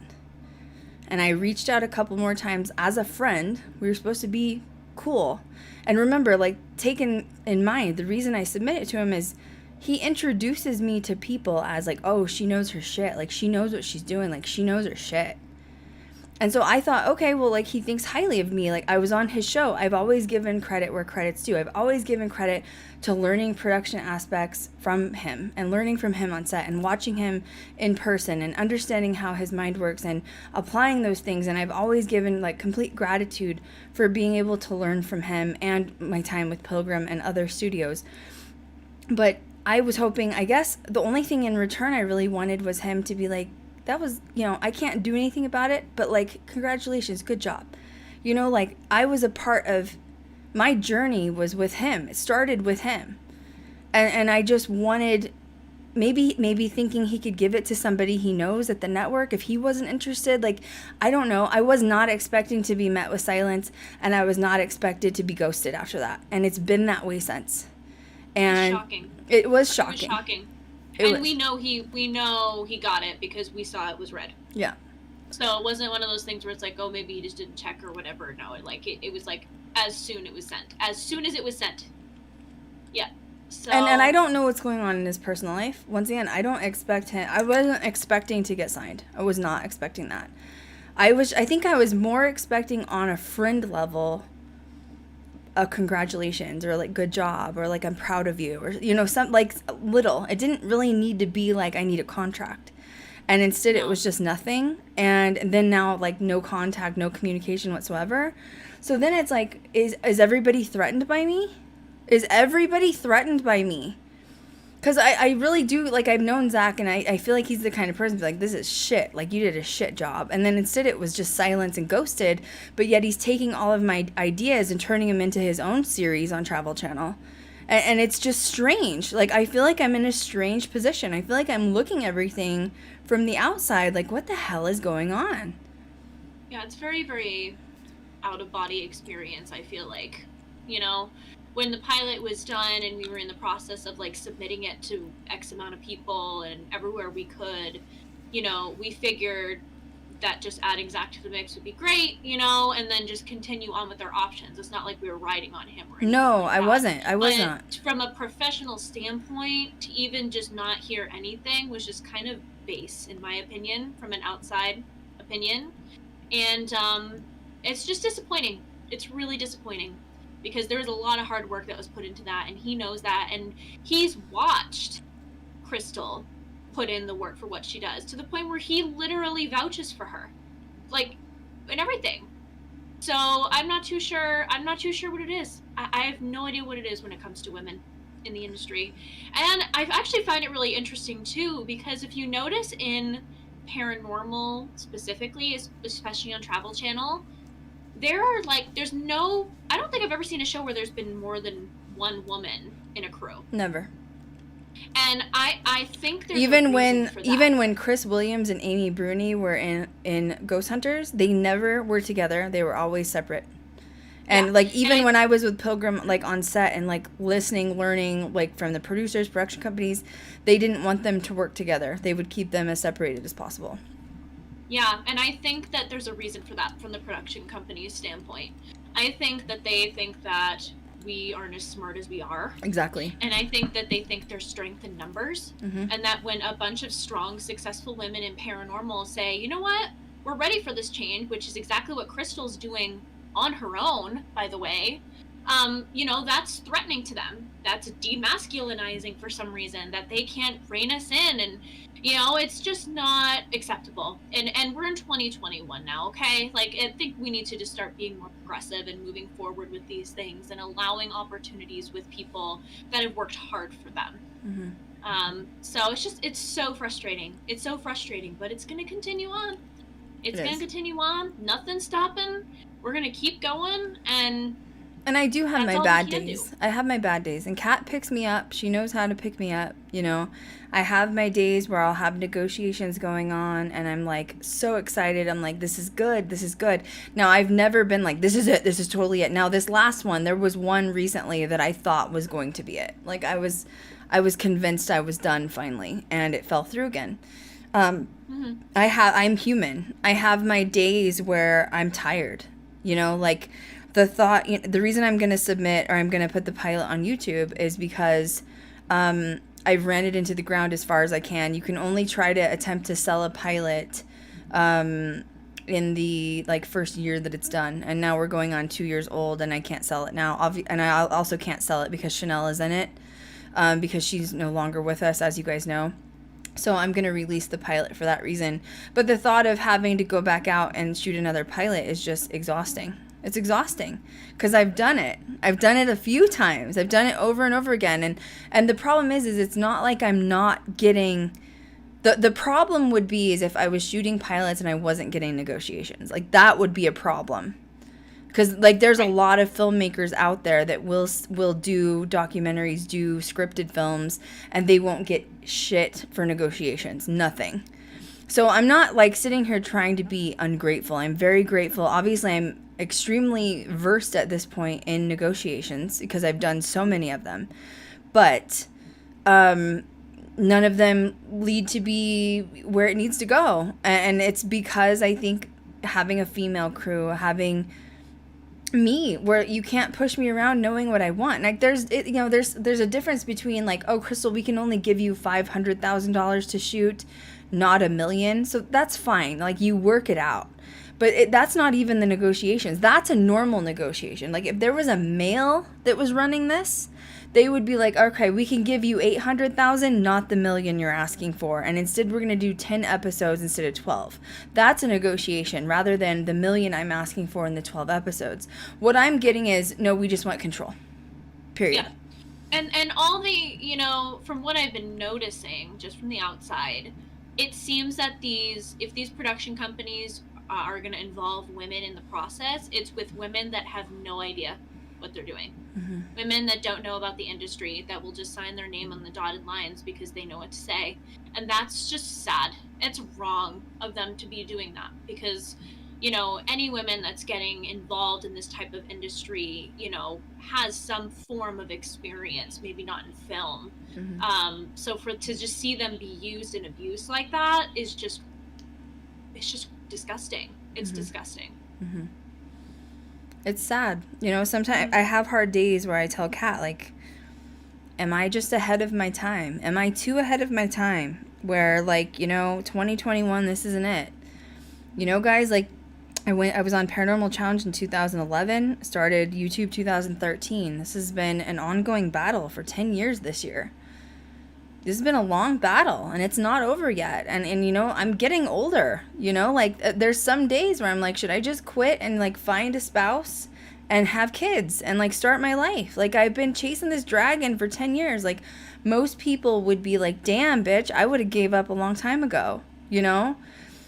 And I reached out a couple more times as a friend. We were supposed to be cool. And remember, like, taken in mind, the reason I submit it to him is he introduces me to people as like, oh, she knows her shit. Like, she knows what she's doing. Like, she knows her shit. And so I thought, okay, well, like, he thinks highly of me. Like, I was on his show. I've always given credit where credit's due. I've always given credit to learning production aspects from him and learning from him on set and watching him in person and understanding how his mind works and applying those things. And I've always given, like, complete gratitude for being able to learn from him and my time with Pilgrim and other studios. But I was hoping, I guess, the only thing in return I really wanted was him to be like, that was, you know, I can't do anything about it, but, like, congratulations, good job. You know, like, I was a part of, my journey was with him. It started with him. And I just wanted, maybe thinking he could give it to somebody he knows at the network if he wasn't interested. Like, I don't know. I was not expecting to be met with silence, and I was not expected to be ghosted after that. And it's been that way since. And shocking. It was shocking. It was shocking. We know he got it because we saw it was red. Yeah. So it wasn't one of those things where it's like, oh, maybe he just didn't check or whatever. No, it was like as soon it was sent. As soon as it was sent. Yeah. So And I don't know what's going on in his personal life. Once again, I don't expect him. I wasn't expecting to get signed. I was not expecting that. I think I was more expecting on a friend level a congratulations or like good job or like I'm proud of you or, you know, some like little. It didn't really need to be like I need a contract. And instead it was just nothing. And then now, like, no contact, no communication whatsoever. So then it's like, is everybody threatened by me? Is everybody threatened by me? Because I really do, like, I've known Zach, and I feel like he's the kind of person to be like, this is shit. Like, you did a shit job. And then instead it was just silence and ghosted. But yet he's taking all of my ideas and turning them into his own series on Travel Channel. And it's just strange. Like, I feel like I'm in a strange position. I feel like I'm looking everything from the outside. Like, what the hell is going on? Yeah, it's very, very out-of-body experience, I feel like. You know, when the pilot was done and we were in the process of, like, submitting it to X amount of people and everywhere we could, you know, we figured that just adding Zach to the mix would be great, you know, and then just continue on with our options. It's not like we were riding on him or anything. No, like I that. wasn't. I was not. From a professional standpoint, to even just not hear anything was just kind of base, in my opinion, from an outside opinion. And it's just disappointing. It's really disappointing because there was a lot of hard work that was put into that, and he knows that, and he's watched Krystal put in the work for what she does to the point where he literally vouches for her, like, and everything. So I'm not too sure what it is. I have no idea what it is when it comes to women in the industry. And I actually find it really interesting too, because if you notice in paranormal specifically, especially on Travel Channel, there's no, I don't think I've ever seen a show where there's been more than one woman in a crew. Never. And I think there's even a when reason for that. even when Chris Williams and Amy Bruni were in Ghost Hunters, they never were together. They were always separate. And like even when I was with Pilgrim, like on set and like listening, learning, like from the producers, production companies, they didn't want them to work together. They would keep them as separated as possible. Yeah, and I think that there's a reason for that from the production company's standpoint. I think that they think that we aren't as smart as we are. Exactly. And I think that they think there's strength in numbers. Mm-hmm. And that when a bunch of strong, successful women in paranormal say, you know what, we're ready for this change, which is exactly what Krystal's doing on her own, by the way, you know, that's threatening to them. That's demasculinizing for some reason, that they can't rein us in. And, you know, it's just not acceptable. And we're in 2021 now, okay? Like, I think we need to just start being more progressive and moving forward with these things and allowing opportunities with people that have worked hard for them. Mm-hmm. So it's so frustrating. It's so frustrating, but it's going to continue on. It's going to continue on. Nothing's stopping. We're going to keep going. And And I do have That's my all bad we can days. do. I have my bad days. And Kat picks me up. She knows how to pick me up, you know. I have my days where I'll have negotiations going on and I'm like so excited. I'm like, this is good. This is good. Now, I've never been like, this is it. This is totally it. Now, this last one, there was one recently that I thought was going to be it. Like I was convinced I was done finally, and it fell through again. I'm human. I have my days where I'm tired, you know, like the thought, you know, the reason I'm going to submit, or I'm going to put the pilot on YouTube, is because I've ran it into the ground as far as I can. You can only try to attempt to sell a pilot in the like first year that it's done, and now we're going on 2 years old, and I can't sell it now. And I also can't sell it because Chanel is in it, because she's no longer with us, as you guys know. So I'm going to release the pilot for that reason. But the thought of having to go back out and shoot another pilot is just exhausting. It's exhausting because I've done it. I've done it a few times. I've done it over and over again. And the problem is it's not like I'm not getting... The problem would be is if I was shooting pilots and I wasn't getting negotiations. Like, that would be a problem. Because, like, there's a lot of filmmakers out there that will do documentaries, do scripted films, and they won't get shit for negotiations. Nothing. So I'm not, like, sitting here trying to be ungrateful. I'm very grateful. Obviously, I'm extremely versed at this point in negotiations because I've done so many of them. But none of them lead to be where it needs to go. And it's because I think having a female crew, having... me, where you can't push me around knowing what I want. Like there's a difference between like, oh, Krystal, we can only give you $500,000 to shoot, not $1 million. So that's fine. Like you work it out. But that's not even the negotiations. That's a normal negotiation. Like if there was a male that was running this, they would be like, okay, we can give you $800,000, not the $1 million you're asking for. And instead we're going to do 10 episodes instead of 12. That's a negotiation rather than the $1 million I'm asking for in the 12 episodes. What I'm getting is, no, we just want control. Period. Yeah. And all the, you know, from what I've been noticing just from the outside, it seems that if these production companies are going to involve women in the process, it's with women that have no idea what they're doing. Mm-hmm. Women that don't know about the industry, that will just sign their name on the dotted lines because they know what to say. And that's just sad. It's wrong of them to be doing that because, you know, any women that's getting involved in this type of industry, you know, has some form of experience, maybe not in film. Mm-hmm. So to just see them be used and abused like that is just, it's just disgusting. It's mm-hmm. disgusting. Mm-hmm. It's sad. You know, sometimes I have hard days where I tell Kat, like, am I just ahead of my time? Am I too ahead of my time? Where, like, you know, 2021, this isn't it. You know, guys, like, I was on Paranormal Challenge in 2011, started YouTube 2013. This has been an ongoing battle for 10 years this year. This has been a long battle, and it's not over yet. And you know, I'm getting older, you know? Like, there's some days where I'm like, should I just quit and, like, find a spouse and have kids and, like, start my life? Like, I've been chasing this dragon for 10 years. Like, most people would be like, damn, bitch, I would have gave up a long time ago, you know?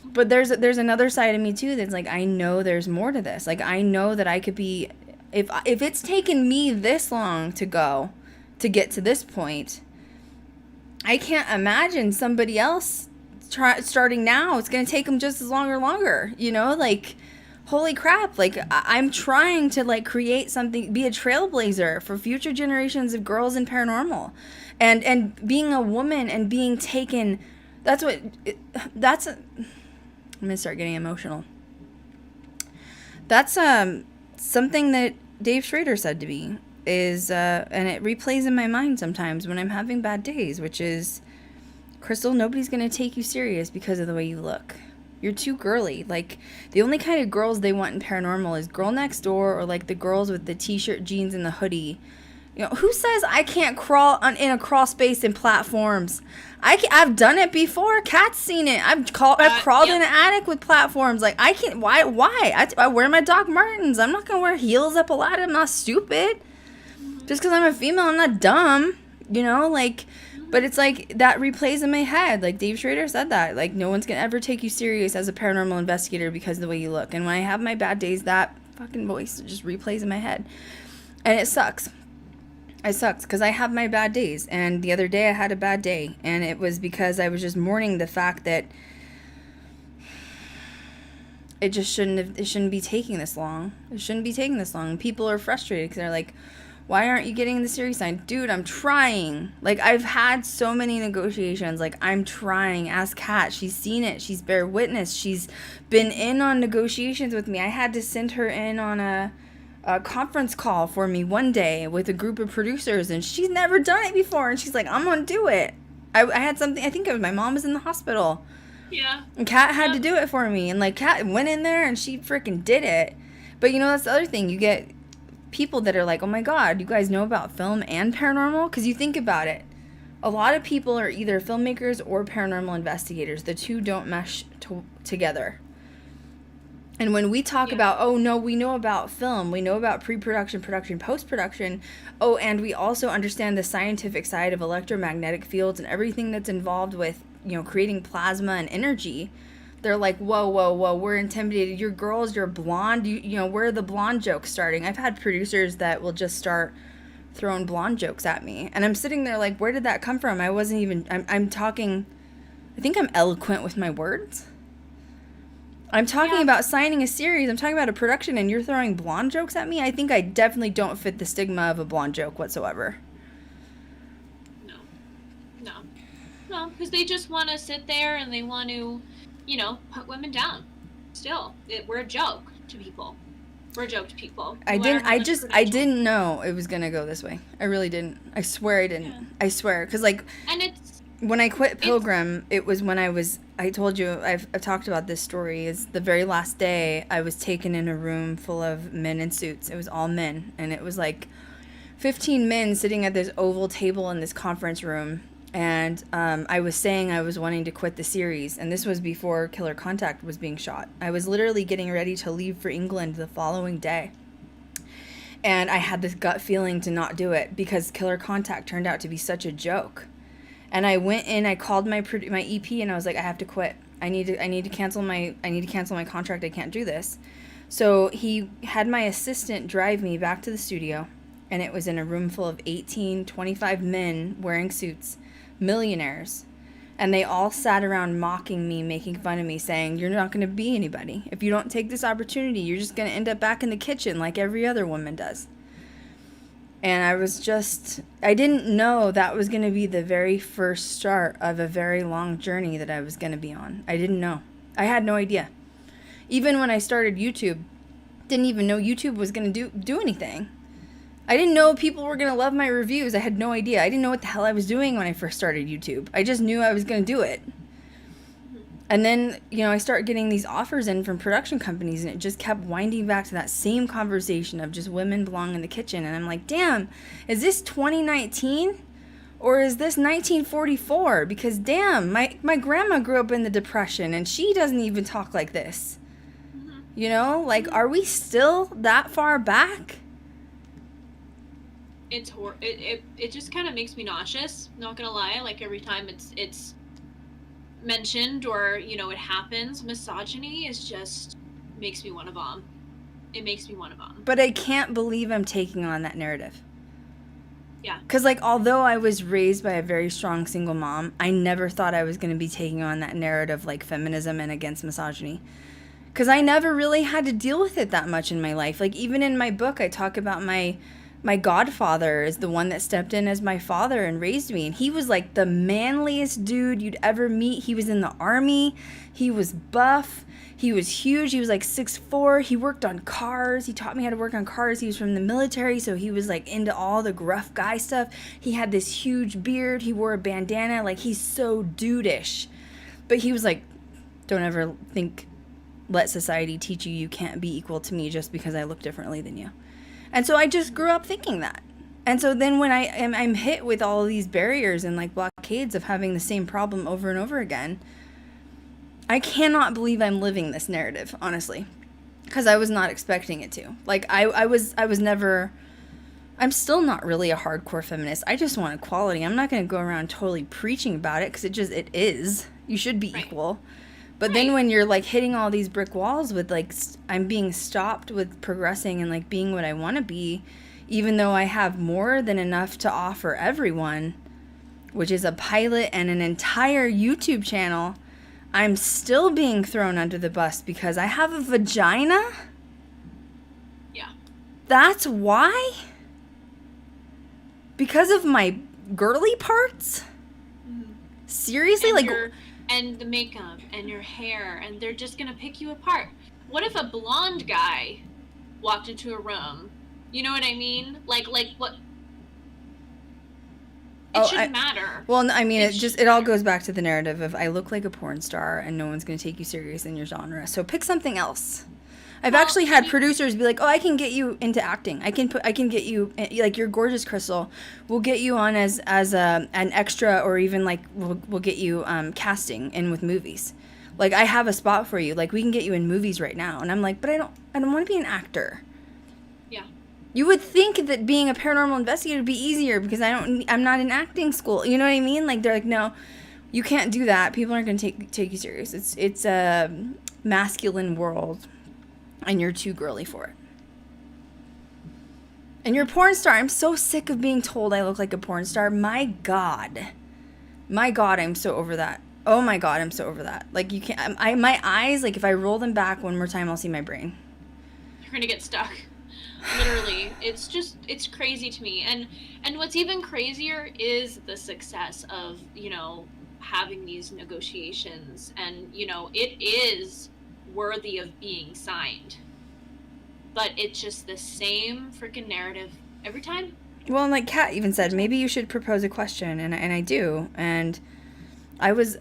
But there's another side of me, too, that's like, I know there's more to this. Like, I know that I could be... If it's taken me this long to get to this point... I can't imagine somebody else starting now. It's going to take them just as long or longer, you know, like, holy crap. Like, I'm trying to, like, create something, be a trailblazer for future generations of girls in paranormal, and being a woman and being taken. I'm going to start getting emotional. That's, something that Dave Schrader said to me. And it replays in my mind sometimes when I'm having bad days, which is, Krystal, nobody's going to take you serious because of the way you look. You're too girly. Like, the only kind of girls they want in paranormal is girl next door, or like the girls with the t-shirt, jeans, and the hoodie. You know, who says I can't crawl in a crawl space in platforms? I've done it before. Kat's seen it. I've crawled in an attic with platforms. Like, I can't. Why? I wear my Doc Martens. I'm not going to wear heels up a ladder. I'm not stupid. Just because I'm a female, I'm not dumb, you know, like, but it's like, that replays in my head, like, Dave Schrader said that, like, no one's gonna ever take you serious as a paranormal investigator because of the way you look, and when I have my bad days, that fucking voice just replays in my head, And it sucks. It sucks because I have my bad days. And the other day I had a bad day. And it was because I was just mourning the fact that it just shouldn't be taking this long. It shouldn't be taking this long. People are frustrated because they're like, why aren't you getting the series signed? Dude, I'm trying. Like, I've had so many negotiations. Like, I'm trying. Ask Kat. She's seen it. She's bear witness. She's been in on negotiations with me. I had to send her in on a conference call for me one day with a group of producers, and she's never done it before. And she's like, I'm going to do it. I had something. I think it was my mom was in the hospital. Yeah. And Kat had to do it for me. And, like, Kat went in there and she freaking did it. But, you know, that's the other thing. You get people that are like, oh, my God, you guys know about film and paranormal? Because you think about it. A lot of people are either filmmakers or paranormal investigators. The two don't mesh together. And when we talk about, oh, no, we know about film. We know about pre-production, production, post-production. Oh, and we also understand the scientific side of electromagnetic fields and everything that's involved with, you know, creating plasma and energy. They're like, whoa, we're intimidated. You're girls, you're blonde. You know, where are the blonde jokes starting? I've had producers that will just start throwing blonde jokes at me. And I'm sitting there like, where did that come from? I wasn't even, I'm talking, I think I'm eloquent with my words. I'm talking about signing a series. I'm talking about a production, and you're throwing blonde jokes at me? I think I definitely don't fit the stigma of a blonde joke whatsoever. No, because they just want to sit there and they want to, you know, put women down. Still, we're a joke to people. We're a joke to people. I didn't know it was going to go this way. I really didn't. I swear I didn't. Yeah. I swear. Because, like, and it's, when I quit Pilgrim, it was when I told you, I've talked about this story, is the very last day I was taken in a room full of men in suits. It was all men. And it was like 15 men sitting at this oval table in this conference room. And I was saying I was wanting to quit the series, and this was before Killer Contact was being shot. I was literally getting ready to leave for England the following day, and I had this gut feeling to not do it because Killer Contact turned out to be such a joke. And I went in, I called my EP, and I was like, I have to quit. I need to cancel my contract. I can't do this. So he had my assistant drive me back to the studio, and it was in a room full of 25 men wearing suits. Millionaires, and they all sat around mocking me, making fun of me, saying, you're not going to be anybody. If you don't take this opportunity, you're just going to end up back in the kitchen like every other woman does. And I didn't know that was going to be the very first start of a very long journey that I was going to be on. I didn't know. I had no idea. Even when I started YouTube, didn't even know YouTube was going to do anything. I didn't know people were going to love my reviews. I had no idea. I didn't know what the hell I was doing when I first started YouTube. I just knew I was going to do it. And then, you know, I started getting these offers in from production companies, and it just kept winding back to that same conversation of just women belong in the kitchen. And I'm like, damn, is this 2019 or is this 1944? Because damn, my grandma grew up in the Depression, and she doesn't even talk like this. You know, like, are we still that far back? It's it just kind of makes me nauseous, not gonna lie. Like, every time it's mentioned or, you know, it happens, misogyny is just makes me want to bomb. It makes me want to bomb. But I can't believe I'm taking on that narrative. Yeah. Because, like, although I was raised by a very strong single mom, I never thought I was going to be taking on that narrative, like feminism and against misogyny. Because I never really had to deal with it that much in my life. Like, even in my book, I talk about my godfather is the one that stepped in as my father and raised me. And he was like the manliest dude you'd ever meet. He was in the army. He was buff. He was huge. He was like 6'4". He worked on cars. He taught me how to work on cars. He was from the military, so he was like into all the gruff guy stuff. He had this huge beard. He wore a bandana. Like, he's so dude-ish. But he was like, don't ever let society teach you can't be equal to me just because I look differently than you. And so I just grew up thinking that. And so then when I'm hit with all of these barriers and like blockades of having the same problem over and over again, I cannot believe I'm living this narrative, honestly, because I was not expecting it to. Like, I was never, I'm still not really a hardcore feminist. I just want equality. I'm not going to go around totally preaching about it because it is. You should be equal. But then when you're, like, hitting all these brick walls with, like, I'm being stopped with progressing and, like, being what I want to be, even though I have more than enough to offer everyone, which is a pilot and an entire YouTube channel, I'm still being thrown under the bus because I have a vagina? Yeah. That's why? Because of my girly parts? Seriously? And the makeup and your hair, and they're just gonna pick you apart. What if a blonde guy walked into a room? You know what I mean? Like what? It shouldn't matter. Well, I mean, it all goes back to the narrative of I look like a porn star and no one's going to take you serious in your genre. So pick something else. I've actually had producers be like, "Oh, I can get you into acting. I can get you, like, you're gorgeous, Krystal. We'll get you on as an extra, or even like we'll get you casting in with movies. Like, I have a spot for you. Like, we can get you in movies right now." And I'm like, "But I don't want to be an actor." Yeah. You would think that being a paranormal investigator would be easier because I'm not in acting school. You know what I mean? Like, they're like, "No, you can't do that. People aren't going to take you serious. It's a masculine world, and you're too girly for it. And you're a porn star." I'm so sick of being told I look like a porn star. My God, I'm so over that. Oh my God, I'm so over that. Like, you can't. My eyes, like, if I roll them back one more time, I'll see my brain. You're gonna get stuck. Literally, it's crazy to me. And what's even crazier is the success of, having these negotiations, and, it is worthy of being signed. But it's just the same freaking narrative every time. Well, and like Kat even said, maybe you should propose a question, and I do. And I was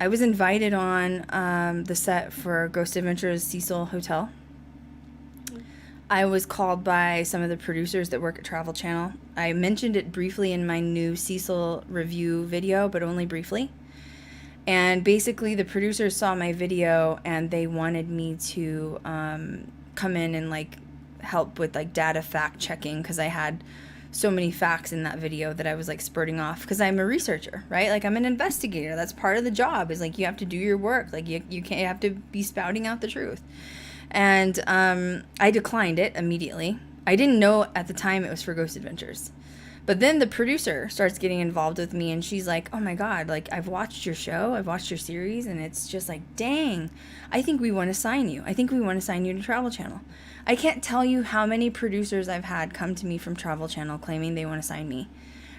invited on the set for Ghost Adventures Cecil Hotel. I was called by some of the producers that work at Travel Channel. I mentioned it briefly in my new Cecil review video, but only briefly. And basically, the producers saw my video, and they wanted me to come in and, like, help with, like, data fact checking, because I had so many facts in that video that I was, like, spurting off, because I'm a researcher, right? Like, I'm an investigator. That's part of the job, is, like, you have to do your work. Like, you can't have to be spouting out the truth. And I declined it immediately. I didn't know at the time it was for Ghost Adventures. But then the producer starts getting involved with me, and she's like, "Oh my God, like, I've watched your show, I've watched your series, and it's just like, dang, I think we want to sign you. I think we want to sign you to Travel Channel." I can't tell you how many producers I've had come to me from Travel Channel claiming they want to sign me.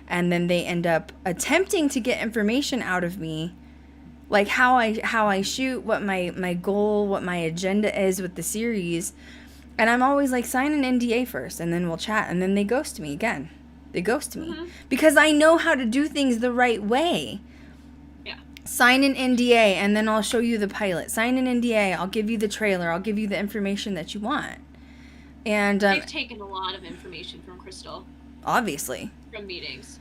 And then they end up attempting to get information out of me, like how I shoot, what my goal, what my agenda is with the series. And I'm always like, sign an NDA first, and then we'll chat. And then they ghost me again. They ghost me. Mm-hmm. Because I know how to do things the right way. Yeah. Sign an NDA, and then I'll show you the pilot. Sign an NDA, I'll give you the trailer. I'll give you the information that you want. And they've taken a lot of information from Krystal. Obviously. From meetings.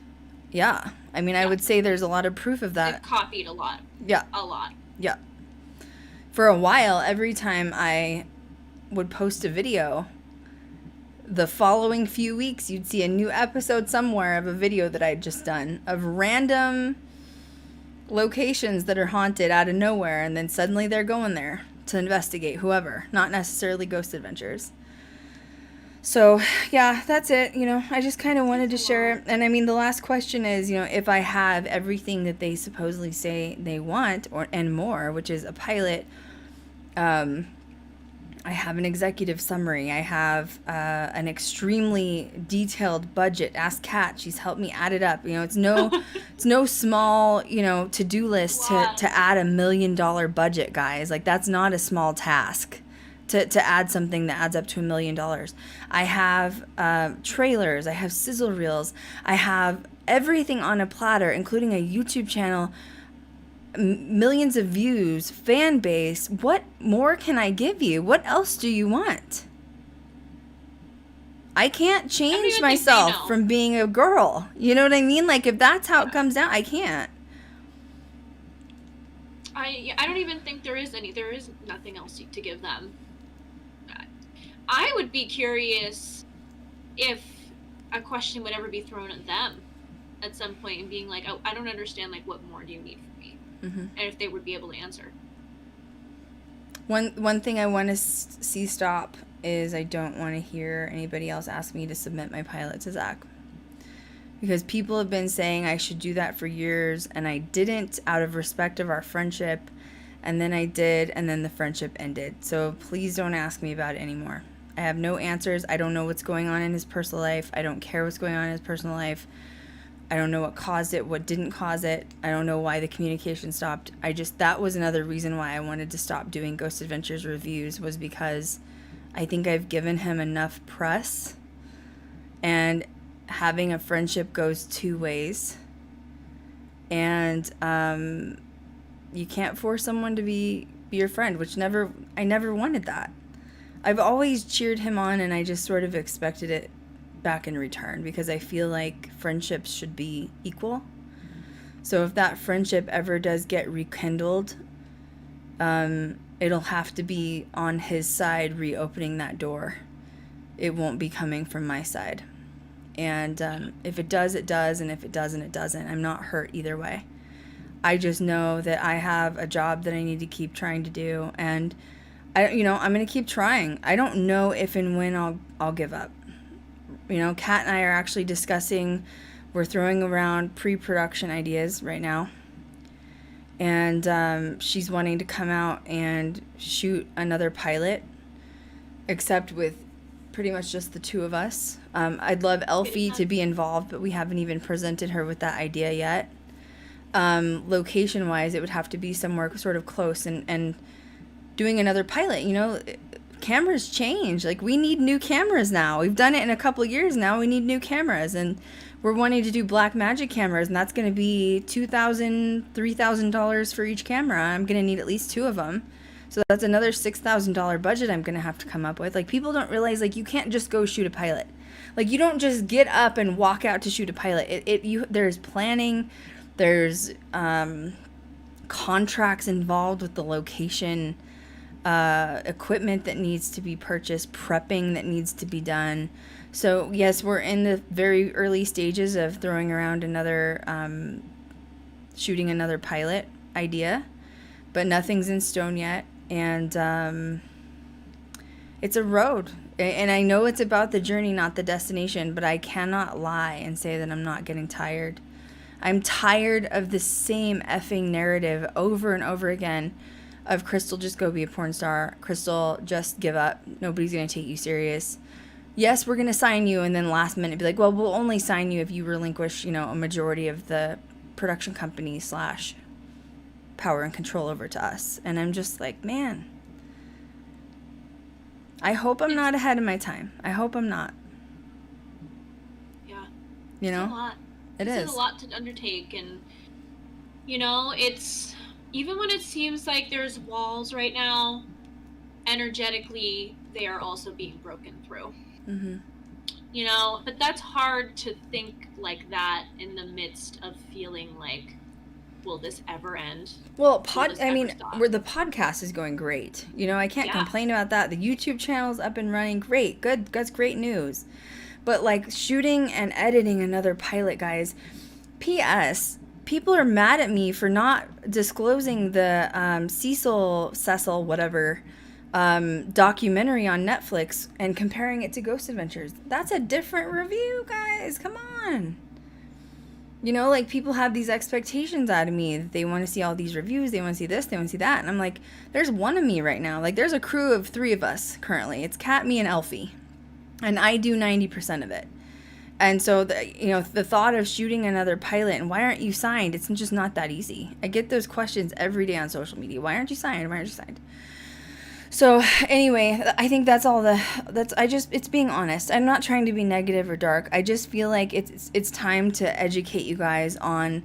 Yeah. I mean, yeah. I would say there's a lot of proof of that. They've copied a lot. Yeah. A lot. Yeah. For a while, every time I would post a video, the following few weeks, you'd see a new episode somewhere of a video that I'd just done of random locations that are haunted out of nowhere, and then suddenly they're going there to investigate whoever, not necessarily Ghost Adventures. So, yeah, that's it. I just kind of wanted to share it. And I mean, the last question is, if I have everything that they supposedly say they want, and more, which is a pilot, I have an executive summary. I have an extremely detailed budget. Ask Kat; she's helped me add it up. It's no small to-do list to add $1 million budget, guys. Like, that's not a small task to add something that adds up to $1 million. I have trailers. I have sizzle reels. I have everything on a platter, including a YouTube channel. Millions of views, fan base. What more can I give you? What else do you want? I can't change myself from being a girl. You know what I mean? Like, if that's how it comes out, I can't. I don't even think there is nothing else to give them. I would be curious if a question would ever be thrown at them at some point, and being like, "Oh, I don't understand. Like, what more do you need from me?" Mm-hmm. And if they would be able to answer. One thing I want to see stop is I don't want to hear anybody else ask me to submit my pilot to Zach. Because people have been saying I should do that for years, and I didn't out of respect of our friendship. And then I did, and then the friendship ended. So please don't ask me about it anymore. I have no answers. I don't know what's going on in his personal life. I don't care what's going on in his personal life. I don't know what caused it, what didn't cause it. I don't know why the communication stopped. That was another reason why I wanted to stop doing Ghost Adventures reviews, was because I think I've given him enough press, and having a friendship goes two ways, and you can't force someone to be your friend, which I never wanted that. I've always cheered him on, and I just sort of expected it back in return, because I feel like friendships should be equal. So if that friendship ever does get rekindled, it'll have to be on his side reopening that door. It won't be coming from my side. And if it does, it does. And if it doesn't, it doesn't. I'm not hurt either way. I just know that I have a job that I need to keep trying to do. And I'm going to keep trying. I don't know if and when I'll give up. Kat and I are actually discussing, we're throwing around pre-production ideas right now. And she's wanting to come out and shoot another pilot, except with pretty much just the two of us. I'd love Elfie to be involved, but we haven't even presented her with that idea yet. Location-wise, it would have to be somewhere sort of close, and doing another pilot. Cameras change. Like, we need new cameras now. We've done it in a couple years now. We need new cameras, and we're wanting to do black magic cameras, and that's going to be $2,000, $3,000 for each camera. I'm going to need at least two of them. So that's another $6,000 budget I'm going to have to come up with. Like, people don't realize, like, you can't just go shoot a pilot. Like, you don't just get up and walk out to shoot a pilot. There's planning, there's contracts involved with the location, equipment that needs to be purchased, prepping that needs to be done. So, yes, we're in the very early stages of throwing around shooting another pilot idea, but nothing's in stone yet. And it's a road. And I know it's about the journey, not the destination, but I cannot lie and say that I'm not getting tired. I'm tired of the same effing narrative over and over again of Krystal, just go be a porn star. Krystal, just give up. Nobody's going to take you serious. Yes, we're going to sign you, and then last minute be like, well, we'll only sign you if you relinquish, a majority of the production company / power and control over to us. And I'm just like, man, I hope I'm not ahead of my time. I hope I'm not. Yeah. It's a lot. It is a lot to undertake, and it's, even when it seems like there's walls right now, energetically they are also being broken through. Mm-hmm. But that's hard to think like that in the midst of feeling like, will this ever end? Well, where the podcast is going great. I can't complain about that. The YouTube channel's up and running. Great. Good. That's great news. But, like, shooting and editing another pilot, guys. P.S. People are mad at me for not disclosing the Cecil, whatever, documentary on Netflix and comparing it to Ghost Adventures. That's a different review, guys. Come on. Like, people have these expectations out of me. They want to see all these reviews. They want to see this. They want to see that. And I'm like, there's one of me right now. Like, there's a crew of 3 of us currently. It's Kat, me, and Elfie. And I do 90% of it. And so, the thought of shooting another pilot, and why aren't you signed? It's just not that easy. I get those questions every day on social media. Why aren't you signed? Why aren't you signed? So, anyway, I think that's all it's being honest. I'm not trying to be negative or dark. I just feel like it's time to educate you guys on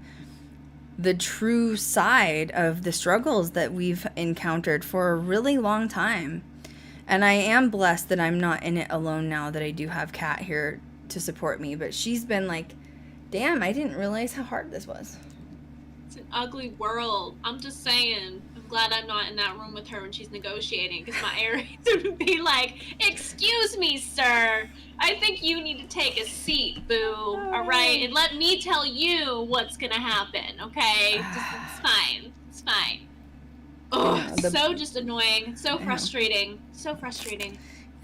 the true side of the struggles that we've encountered for a really long time. And I am blessed that I'm not in it alone now, that I do have Kat here to support me. But she's been like, damn, I didn't realize how hard this was. It's an ugly world. I'm just saying. I'm glad I'm not in that room with her when she's negotiating, because my Aries would be like, excuse me, sir. I think you need to take a seat, boo. All right? And let me tell you what's going to happen, okay? It's fine. It's fine. Oh, so just annoying. So frustrating. So frustrating.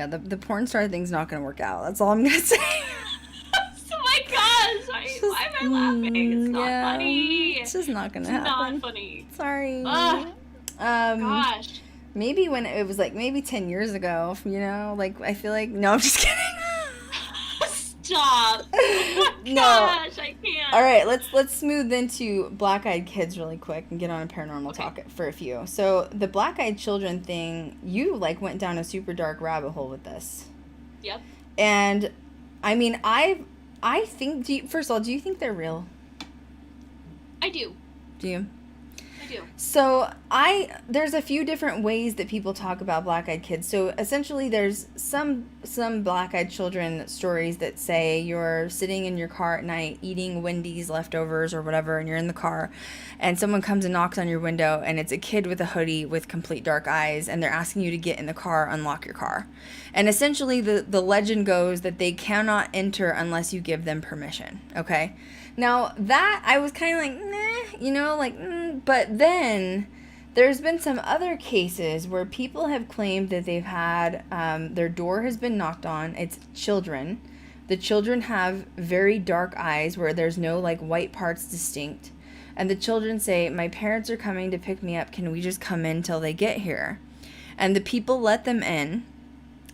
Yeah, the porn star thing's not gonna work out. That's all I'm gonna say. Oh my gosh! Why am I laughing? It's not funny. It's just not gonna happen. Not funny. Sorry. Gosh. Maybe when it was like maybe 10 years ago, you know, like I feel like no, I'm just kidding. Stop. Oh my gosh, I can't. All right, let's smooth into black-eyed kids really quick and get on a paranormal talk for a few. So the black-eyed children thing, you like went down a super dark rabbit hole with this. Yep. And I mean, I think, first of all, do you think they're real? I do. Do you? I do. So there's a few different ways that people talk about black-eyed kids. So essentially there's some black-eyed children stories that say you're sitting in your car at night eating Wendy's leftovers or whatever, and you're in the car and someone comes and knocks on your window and it's a kid with a hoodie with complete dark eyes and they're asking you to get in the car, unlock your car. And essentially the legend goes that they cannot enter unless you give them permission, okay? Now, that, I was kind of like, nah, you know, like, but then there's been some other cases where people have claimed that they've had, their door has been knocked on. It's children. The children have very dark eyes where there's no, like, white parts distinct. And the children say, my parents are coming to pick me up. Can we just come in till they get here? And the people let them in.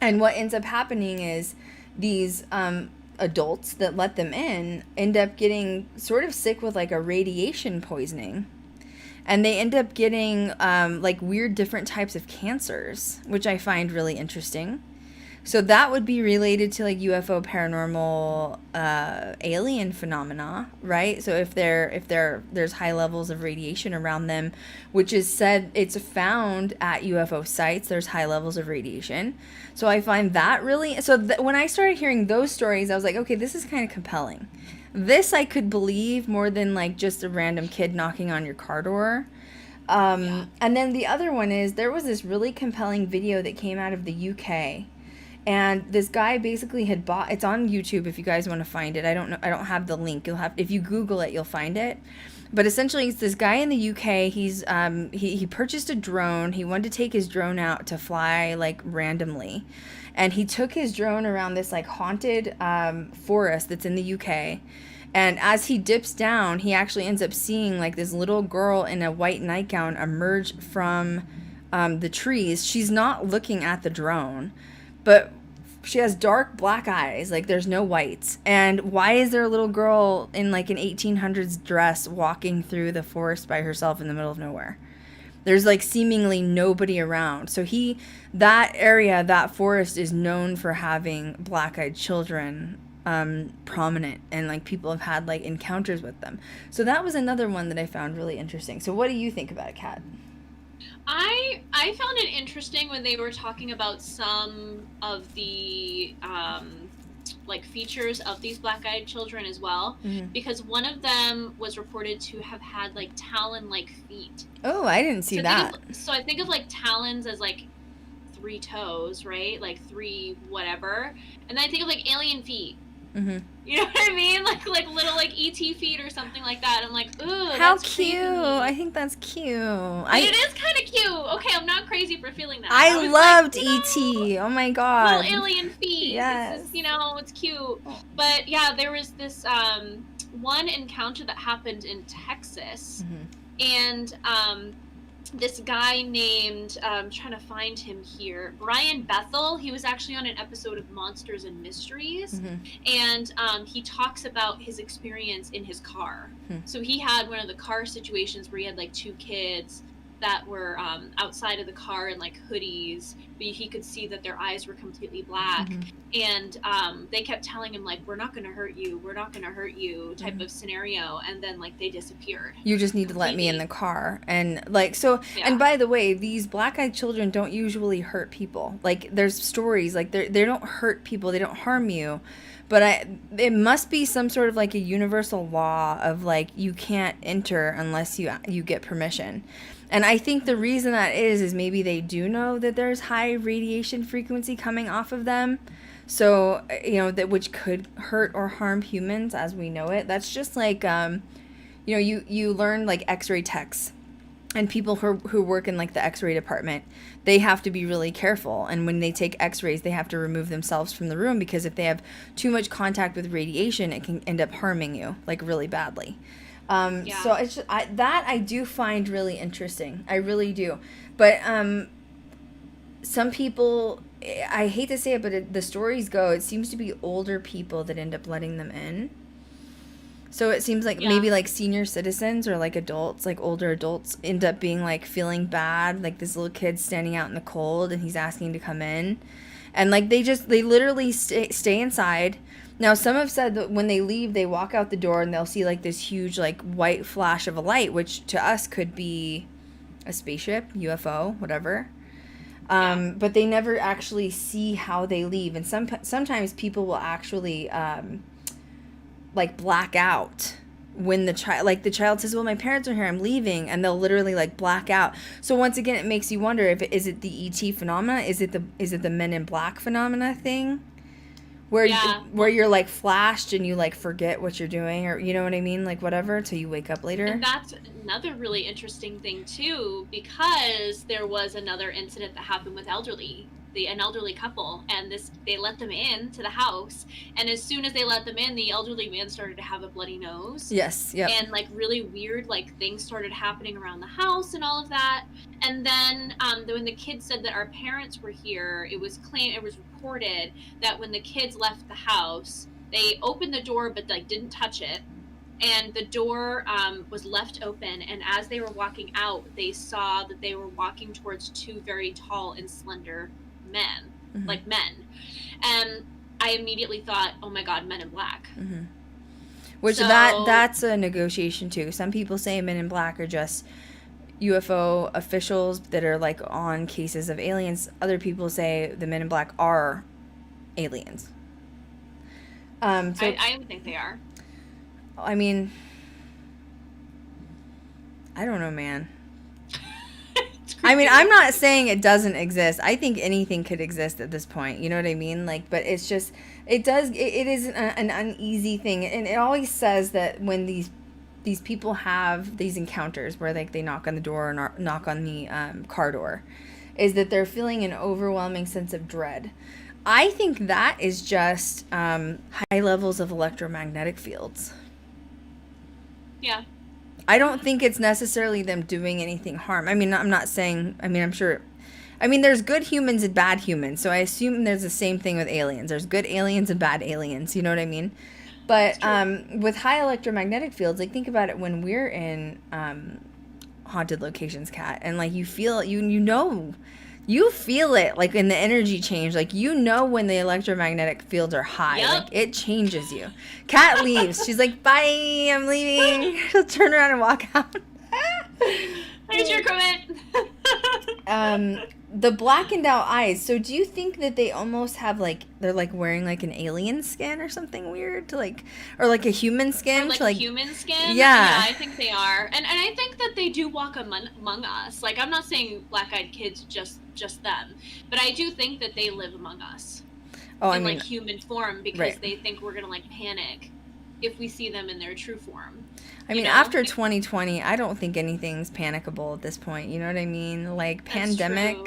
And what ends up happening is these, adults that let them in end up getting sort of sick with like a radiation poisoning, and they end up getting like weird different types of cancers, which I find really interesting. So that would be related to like UFO, paranormal, alien phenomena, right? So if there's high levels of radiation around them, which is said it's found at UFO sites, there's high levels of radiation. So I find that really, so when I started hearing those stories, I was like, okay, this is kind of compelling. This I could believe more than like just a random kid knocking on your car door. And then the other one is there was this really compelling video that came out of the UK. And this guy basically had bought, it's on YouTube if you guys want to find it. I don't know, I don't have the link. You'll have, if you Google it, you'll find it. But essentially it's this guy in the UK. He's he purchased a drone. He wanted to take his drone out to fly like randomly. And he took his drone around this like haunted forest that's in the UK. And as he dips down, he actually ends up seeing like this little girl in a white nightgown emerge from the trees. She's not looking at the drone, but she has dark black eyes, like there's no whites. And why is there a little girl in like an 1800s dress walking through the forest by herself in the middle of nowhere? There's like seemingly nobody around. So that area, that forest is known for having black-eyed children prominent, and like people have had like encounters with them. So that was another one that I found really interesting. So what do you think about it, Kat? I found it interesting when they were talking about some of the like features of these black-eyed children as well, because one of them was reported to have had like talon-like feet. Oh, I didn't see that. So I think of like talons as like 3 toes, right? Like 3 whatever, and then I think of like alien feet. You know what I mean? Like little like ET feet or something like that. I'm like, ooh, how that's cute! Crazy. I think that's cute. It is kind of cute. Okay, I'm not crazy for feeling that. I loved ET. Oh my god. Little alien feet. Yes. It's just, it's cute. But yeah, there was this one encounter that happened in Texas, and this guy named, I'm trying to find him here, Brian Bethel. He was actually on an episode of Monsters and Mysteries, and he talks about his experience in his car. So he had one of the car situations where he had like 2 kids that were outside of the car in like hoodies, but he could see that their eyes were completely black, and they kept telling him like, we're not going to hurt you type of scenario, and then like they disappeared. You just need to let me in the car. And like, so, and by the way, these black-eyed children don't usually hurt people. Like there's stories like they don't hurt people, they don't harm you, but it must be some sort of like a universal law of like you can't enter unless you get permission. And I think the reason that is maybe they do know that there's high radiation frequency coming off of them. So, that which could hurt or harm humans as we know it. That's just like, you learn like X-ray techs. and people who work in like the x-ray department, they have to be really careful. And when they take x-rays, they have to remove themselves from the room, because if they have too much contact with radiation, it can end up harming you like really badly. So it's just, I do find really interesting. I really do. But some people, I hate to say it, but the stories go, it seems to be older people that end up letting them in. So it seems like maybe like senior citizens or like adults, like older adults, end up being like feeling bad. Like this little kid standing out in the cold and he's asking to come in. And like they literally stay inside. Now, some have said that when they leave, they walk out the door and they'll see like this huge like white flash of a light, which to us could be a spaceship, UFO, whatever. But they never actually see how they leave. And sometimes people will actually like black out when the child says, well, my parents are here, I'm leaving, and they'll literally like black out. So once again, it makes you wonder, is it the ET phenomena? Is it the Men in Black phenomena thing? Where you're like flashed and you like forget what you're doing, or you know what I mean, like whatever, till you wake up later. And that's another really interesting thing too, because there was another incident that happened with an elderly couple, and they let them in to the house, and as soon as they let them in, the elderly man started to have a bloody nose. Yes, yeah. And like really weird like things started happening around the house and all of that. And then when the kids said that our parents were here, it was reported that when the kids left the house, they opened the door but like didn't touch it, and the door was left open, and as they were walking out, they saw that they were walking towards two very tall and slender men, like men. And I immediately thought, oh my God, Men in Black. Mm-hmm. Which that's a negotiation too. Some people say Men in Black are just UFO officials that are like on cases of aliens. Other people say the Men in Black are aliens. I think they are. I mean, I don't know, man. I mean, I'm not saying it doesn't exist. I think anything could exist at this point. You know what I mean? Like, but it's just, it is an uneasy thing. And it always says that when these people have these encounters where like they knock on the door or knock on the car door, is that they're feeling an overwhelming sense of dread. I think that is just high levels of electromagnetic fields. Yeah. I don't think it's necessarily them doing anything harm. I mean, I'm not saying, I mean, I'm sure, I mean, there's good humans and bad humans. So I assume there's the same thing with aliens. There's good aliens and bad aliens. You know what I mean? But with high electromagnetic fields, like think about it when we're in haunted locations, Kat, and like you feel, you feel it like in the energy change, like when the electromagnetic fields are high. Yep. Like it changes you. Kat leaves. She's like, bye, I'm leaving. She'll turn around and walk out. There's your comment. The blackened out eyes. So do you think that they almost have like, they're like wearing like an alien skin or something weird to like, or like a human skin? Or like to like human skin? Yeah. I think they are. And I think that they do walk among us. Like, I'm not saying black-eyed kids, just them. But I do think that they live among us. Oh, in like human form, because right. they think we're going to like panic if we see them in their true form. I mean, after 2020, I don't think anything's panicable at this point. You know what I mean? Like, pandemic.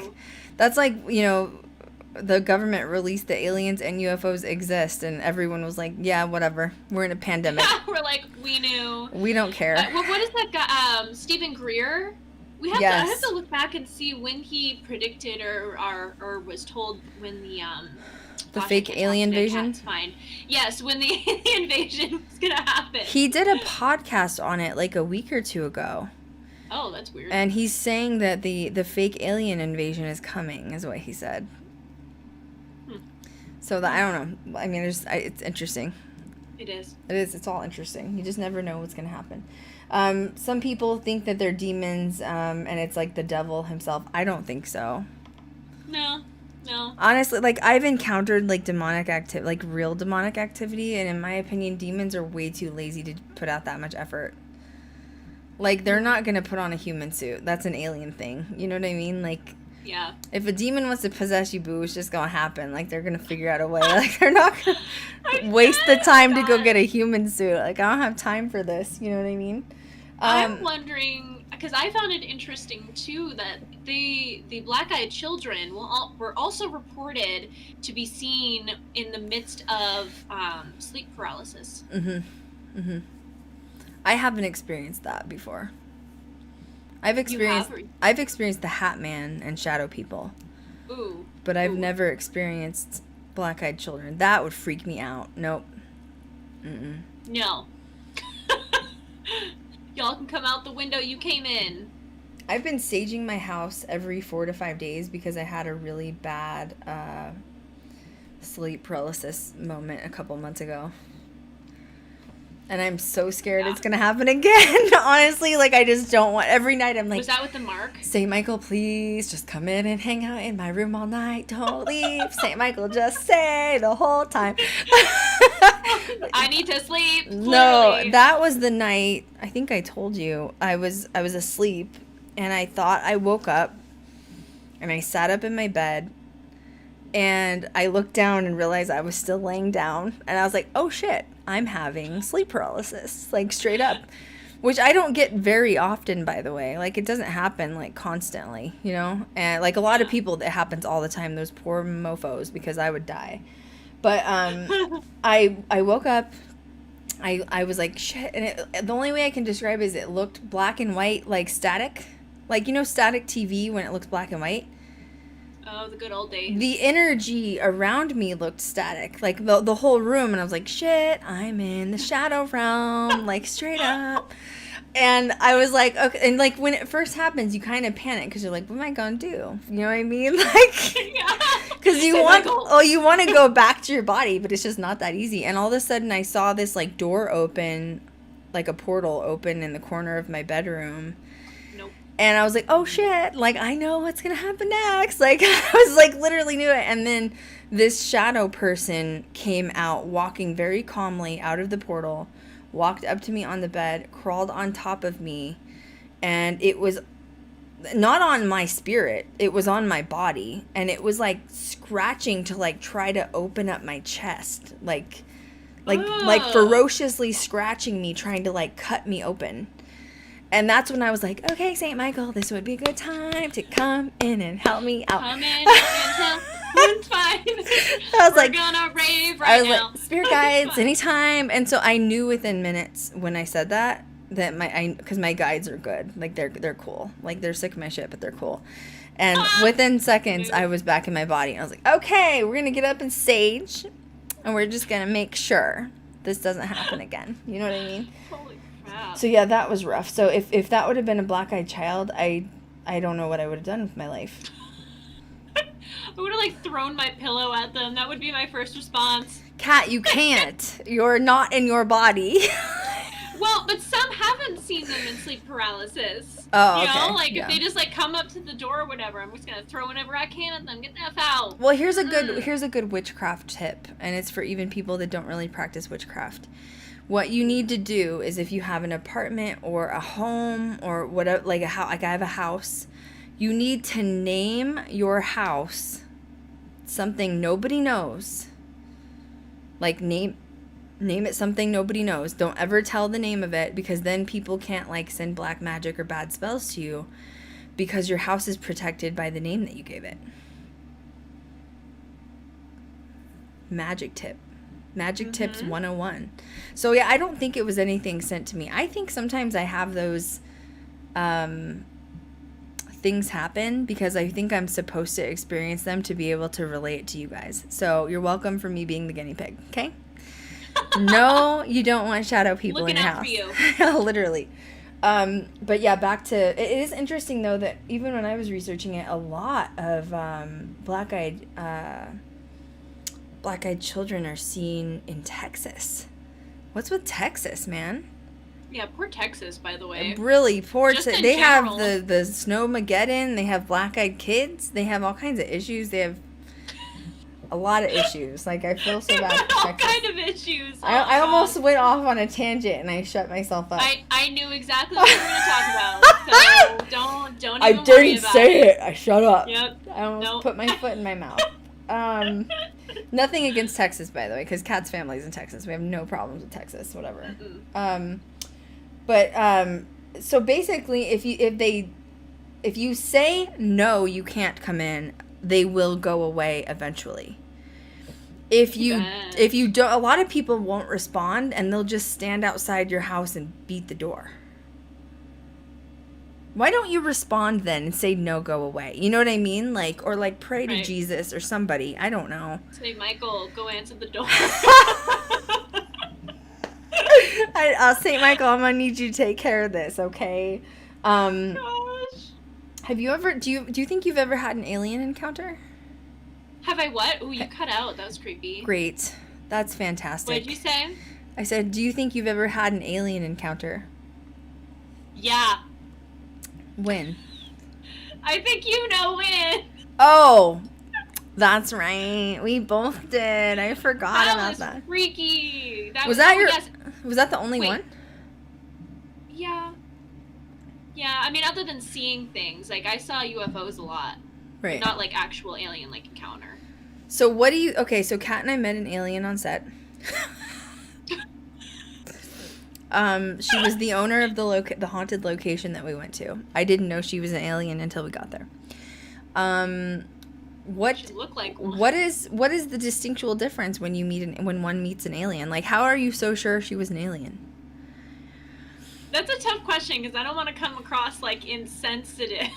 That's like, the government released the aliens and UFOs exist, and everyone was like, yeah, whatever. We're in a pandemic. We're like, we knew. We don't care. What is that guy? Stephen Greer? I have to look back and see when he predicted or was told when the fake alien invasion? Fine. Yes, when the alien invasion was going to happen. He did a podcast on it like a week or two ago. Oh, that's weird. And he's saying that the fake alien invasion is coming, is what he said. So I don't know. I mean, it's interesting. It is. It is. It's all interesting. You just never know what's going to happen. Some people think that they're demons, and it's like the devil himself. I don't think so. No. Honestly, like I've encountered like demonic activity, like real demonic activity, and in my opinion, demons are way too lazy to put out that much effort. Like they're not gonna put on a human suit. That's an alien thing. You know what I mean? Like, yeah. If a demon wants to possess you, boo, it's just gonna happen. Like they're gonna figure out a way. Like they're not gonna waste the time to go get a human suit. Like I don't have time for this. You know what I mean? I'm wondering because I found it interesting too that the black-eyed children were also reported to be seen in the midst of sleep paralysis. I haven't experienced that before. I've experienced the Hat Man and shadow people. Ooh. But I've never experienced black-eyed children. That would freak me out. Nope. No. Y'all can come out the window you came in. I've been saging my house every 4 to 5 days because I had a really bad sleep paralysis moment a couple months ago. And I'm so scared it's going to happen again. Honestly, like, I just don't want... Every night I'm like... Was that with the mark? St. Michael, please just come in and hang out in my room all night. Don't leave. St. Michael, just stay the whole time. I need to sleep. Clearly. No, that was the night... I think I told you. I was asleep, and I thought I woke up, and I sat up in my bed, and I looked down and realized I was still laying down, and I was like, oh shit, I'm having sleep paralysis, like, straight up, which I don't get very often, by the way. Like, it doesn't happen, like, constantly, you know, and like a lot of people, it happens all the time, those poor mofos, because I would die. But I woke up, I was like, shit, and the only way I can describe it is it looked black and white, like static, like, you know, static TV when it looks black and white. Oh, the good old days. The energy around me looked static, like the whole room, and I was like, shit, I'm in the shadow realm, like, straight up. And I was like, okay, and like when it first happens, you kind of panic because you're like, what am I gonna do? You know what I mean? Like, because you want to go back to your body, but it's just not that easy. And all of a sudden, I saw this like door open, like a portal open in the corner of my bedroom. And I was like, oh shit, like, I know what's going to happen next. Like, I was like, literally knew it. And then this shadow person came out, walking very calmly out of the portal, walked up to me on the bed, crawled on top of me. And it was not on my spirit. It was on my body. And it was like scratching to like try to open up my chest. Like ferociously scratching me, trying to like cut me open. And that's when I was like, okay, St. Michael, this would be a good time to come in and help me out. Come in and help. It's fine. We're gonna rave right now. I was like, spirit guides, anytime. And so I knew within minutes when I said that because my guides are good. Like, they're cool. Like, they're sick of my shit, but they're cool. And within seconds, I was back in my body. I was like, okay, we're gonna get up and sage, and we're just gonna make sure this doesn't happen again. You know what I mean? Holy crap. So yeah, that was rough. So if that would have been a black-eyed child, I don't know what I would have done with my life. I would have like thrown my pillow at them. That would be my first response. Cat, you can't. You're not in your body. Well, but some haven't seen them in sleep paralysis. Oh, you know, okay. like yeah. if they just like come up to the door or whatever, I'm just gonna throw whatever I can at them. Get the F out. Well, here's a good witchcraft tip, and it's for even people that don't really practice witchcraft. What you need to do is, if you have an apartment or a home or whatever, like I have a house, you need to name your house something nobody knows. Like name it something nobody knows. Don't ever tell the name of it, because then people can't like send black magic or bad spells to you, because your house is protected by the name that you gave it. Magic tip. Magic tips 101. So yeah, I don't think it was anything sent to me. I think sometimes I have those things happen because I think I'm supposed to experience them to be able to relate to you guys. So you're welcome for me being the guinea pig, okay? No, you don't want shadow people in your house. Looking out for you. Literally. But yeah, back to, it is interesting though that even when I was researching it, a lot of black-eyed children are seen in Texas. What's with Texas, man? Yeah, poor Texas, by the way. Really, poor. They general. have the Snowmageddon. They have black-eyed kids. They have all kinds of issues. They have a lot of issues. Like, I feel so bad for all Texas. kind of issues. I almost went off on a tangent and I shut myself up. I knew exactly what you were going to talk about. So don't even I worry didn't about say it. I shut up. Yep. I almost put my foot in my mouth. Nothing against Texas, by the way, because Kat's family's in Texas. We have no problems with Texas, whatever. But So basically, if you say no, you can't come in, they will go away eventually. If you don't, a lot of people won't respond, and they'll just stand outside your house and beat the door. Why don't you respond then and say no, go away? You know what I mean? Like, or like pray to Jesus or somebody. I don't know. Say, Michael, go answer the door. St. Michael, I'm gonna need you to take care of this, okay? Gosh. Have you ever? Do you think you've ever had an alien encounter? Have I what? Oh, you cut out. That was creepy. Great, that's fantastic. What did you say? I said, do you think you've ever had an alien encounter? Yeah. When? I think you know when. Oh, that's right. We both did. I forgot about that. That was freaky. Was that Was that the only one? Yeah. Yeah, I mean, other than seeing things, like, I saw UFOs a lot. Right. Not, like, actual alien, like, encounter. So what do you... Okay, so Kat and I met an alien on set. She was the owner of the haunted location that we went to. I didn't know she was an alien until we got there. She looked like one. What is the distinctual difference when when one meets an alien? Like, how are you so sure she was an alien? That's a tough question because I don't want to come across like insensitive.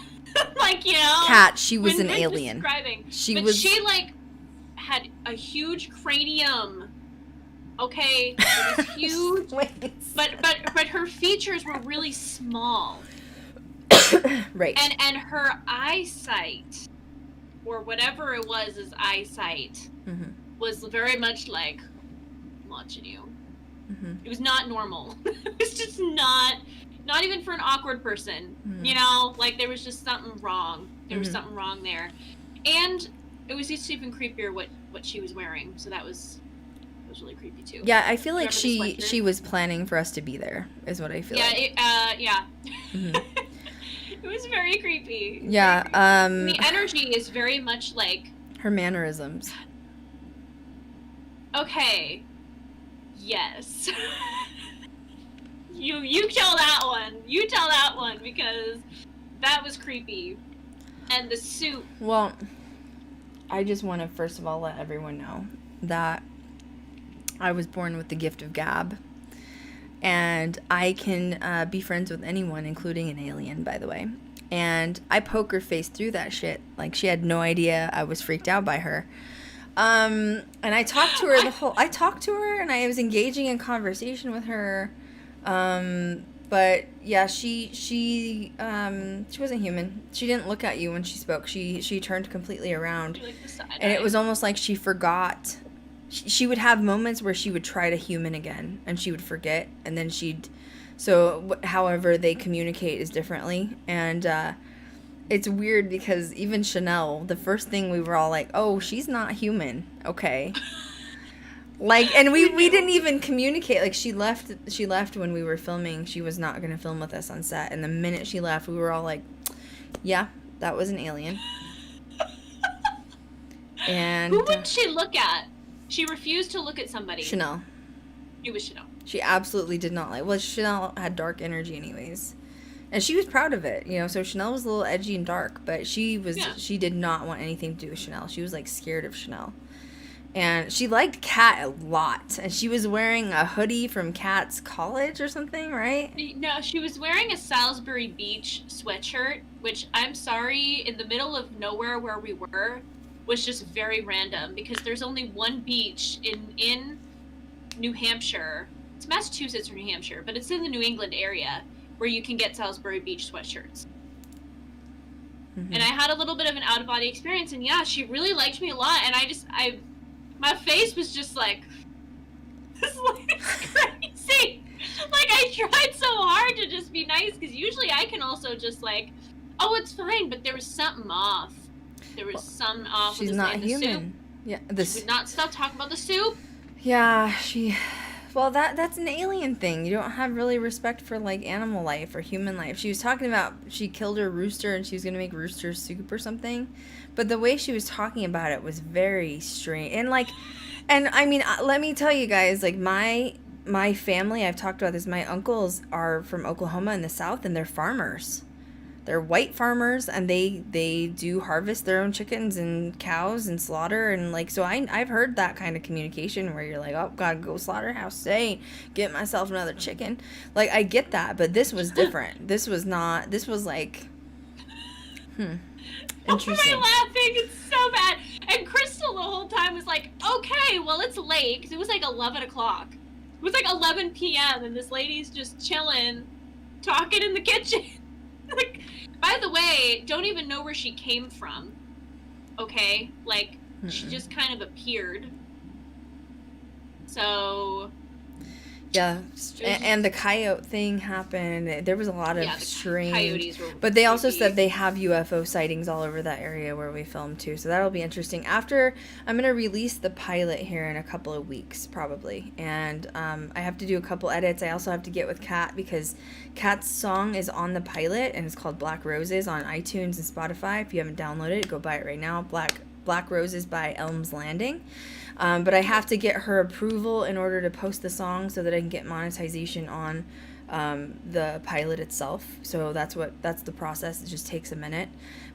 Like, you know, Kat, she was an alien. She like had a huge cranium. Okay, it was huge. but her features were really small. Right. And her eyesight, or whatever it was, his eyesight, was very much like, I'm watching you. It was not normal. It was just not even for an awkward person. You know, like there was just something wrong. There was something wrong there. And it was just even creepier what she was wearing. So that was really creepy too. Yeah, I feel like she was planning for us to be there, is what I feel like. Yeah. It was very creepy. Yeah. The energy is very much like her mannerisms. Okay. Yes. You tell that one. You tell that one because that was creepy. And the suit. Well, I just want to first of all let everyone know that I was born with the gift of gab. And I can be friends with anyone, including an alien, by the way. And I poker face through that shit. Like, she had no idea I was freaked out by her. And I talked to her I talked to her and I was engaging in conversation with her. But yeah, she wasn't human. She didn't look at you when she spoke. She turned completely around. And it was almost like she forgot. She would have moments where she would try to human again and she would forget, and then however they communicate is differently. And it's weird because even Chanel, the first thing we were all like, oh, she's not human. Okay. Like, and we didn't even communicate. Like, she left when we were filming. She was not going to film with us on set. And the minute she left, we were all like, yeah, that was an alien. And who would she look at? She refused to look at somebody. Chanel. It was Chanel. She absolutely did not like. Well, Chanel had dark energy, anyways, and she was proud of it. You know, so Chanel was a little edgy and dark, but she did not want anything to do with Chanel. She was like scared of Chanel, and she liked Cat a lot. And she was wearing a hoodie from Cat's college or something, right? No, she was wearing a Salisbury Beach sweatshirt, which I'm sorry, in the middle of nowhere where we were, was just very random because there's only one beach in New Hampshire. It's Massachusetts or New Hampshire, but it's in the New England area where you can get Salisbury Beach sweatshirts. And I had a little bit of an out-of-body experience, and yeah, she really liked me a lot, and my face was just like, this is like crazy. Like, I tried so hard to just be nice, because usually I can also just like, oh, it's fine, but there was something off. There was something off. She's not human. Yeah, she would not stop talking about the soup. Yeah, well, that's an alien thing. You don't have really respect for, like, animal life or human life. She was talking about she killed her rooster and she was going to make rooster soup or something. But the way she was talking about it was very strange. And I mean, let me tell you guys, like, my my family, I've talked about this, my uncles are from Oklahoma in the South, and they're farmers. They're white farmers, and they do harvest their own chickens and cows and slaughter, and like, so I've heard that kind of communication where you're like, oh, gotta go slaughterhouse today, get myself another chicken. Like, I get that, but this was different. This was like, interesting. I'm laughing, it's so bad. And Krystal the whole time was like, okay, well, it's late, because it was like 11 o'clock. It was like 11 p.m., and this lady's just chilling, talking in the kitchen. Like, by the way, don't even know where she came from. Okay? Like, she just kind of appeared. So... Yeah, and the coyote thing happened. There was a lot of strange... coyotes were but they also creepy. said they have UFO sightings all over that area where we filmed too, so that'll be interesting. After, I'm going to release the pilot here in a couple of weeks, probably. And I have to do a couple edits. I also have to get with Cat, because Cat's song is on the pilot, and it's called Black Roses on iTunes and Spotify. If you haven't downloaded it, go buy it right now. Black Roses by Elm's Landing. But I have to get her approval in order to post the song so that I can get monetization on the pilot itself. So that's the process. It just takes a minute.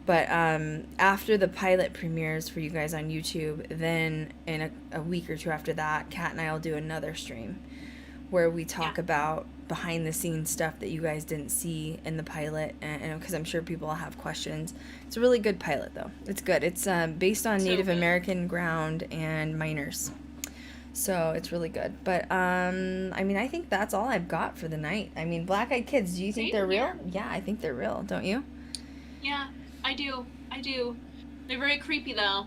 But after the pilot premieres for you guys on YouTube, then in a week or two after that, Kat and I will do another stream where we talk about behind the scenes stuff that you guys didn't see in the pilot, and because I'm sure people will have questions. It's a really good pilot, though. It's good. It's based on Native American ground and miners, so it's really good. But I mean, I think that's all I've got for the night. I mean, Black Eyed Kids, do you think they're real? Yeah, I think they're real, don't you? Yeah, I do. They're very creepy, though.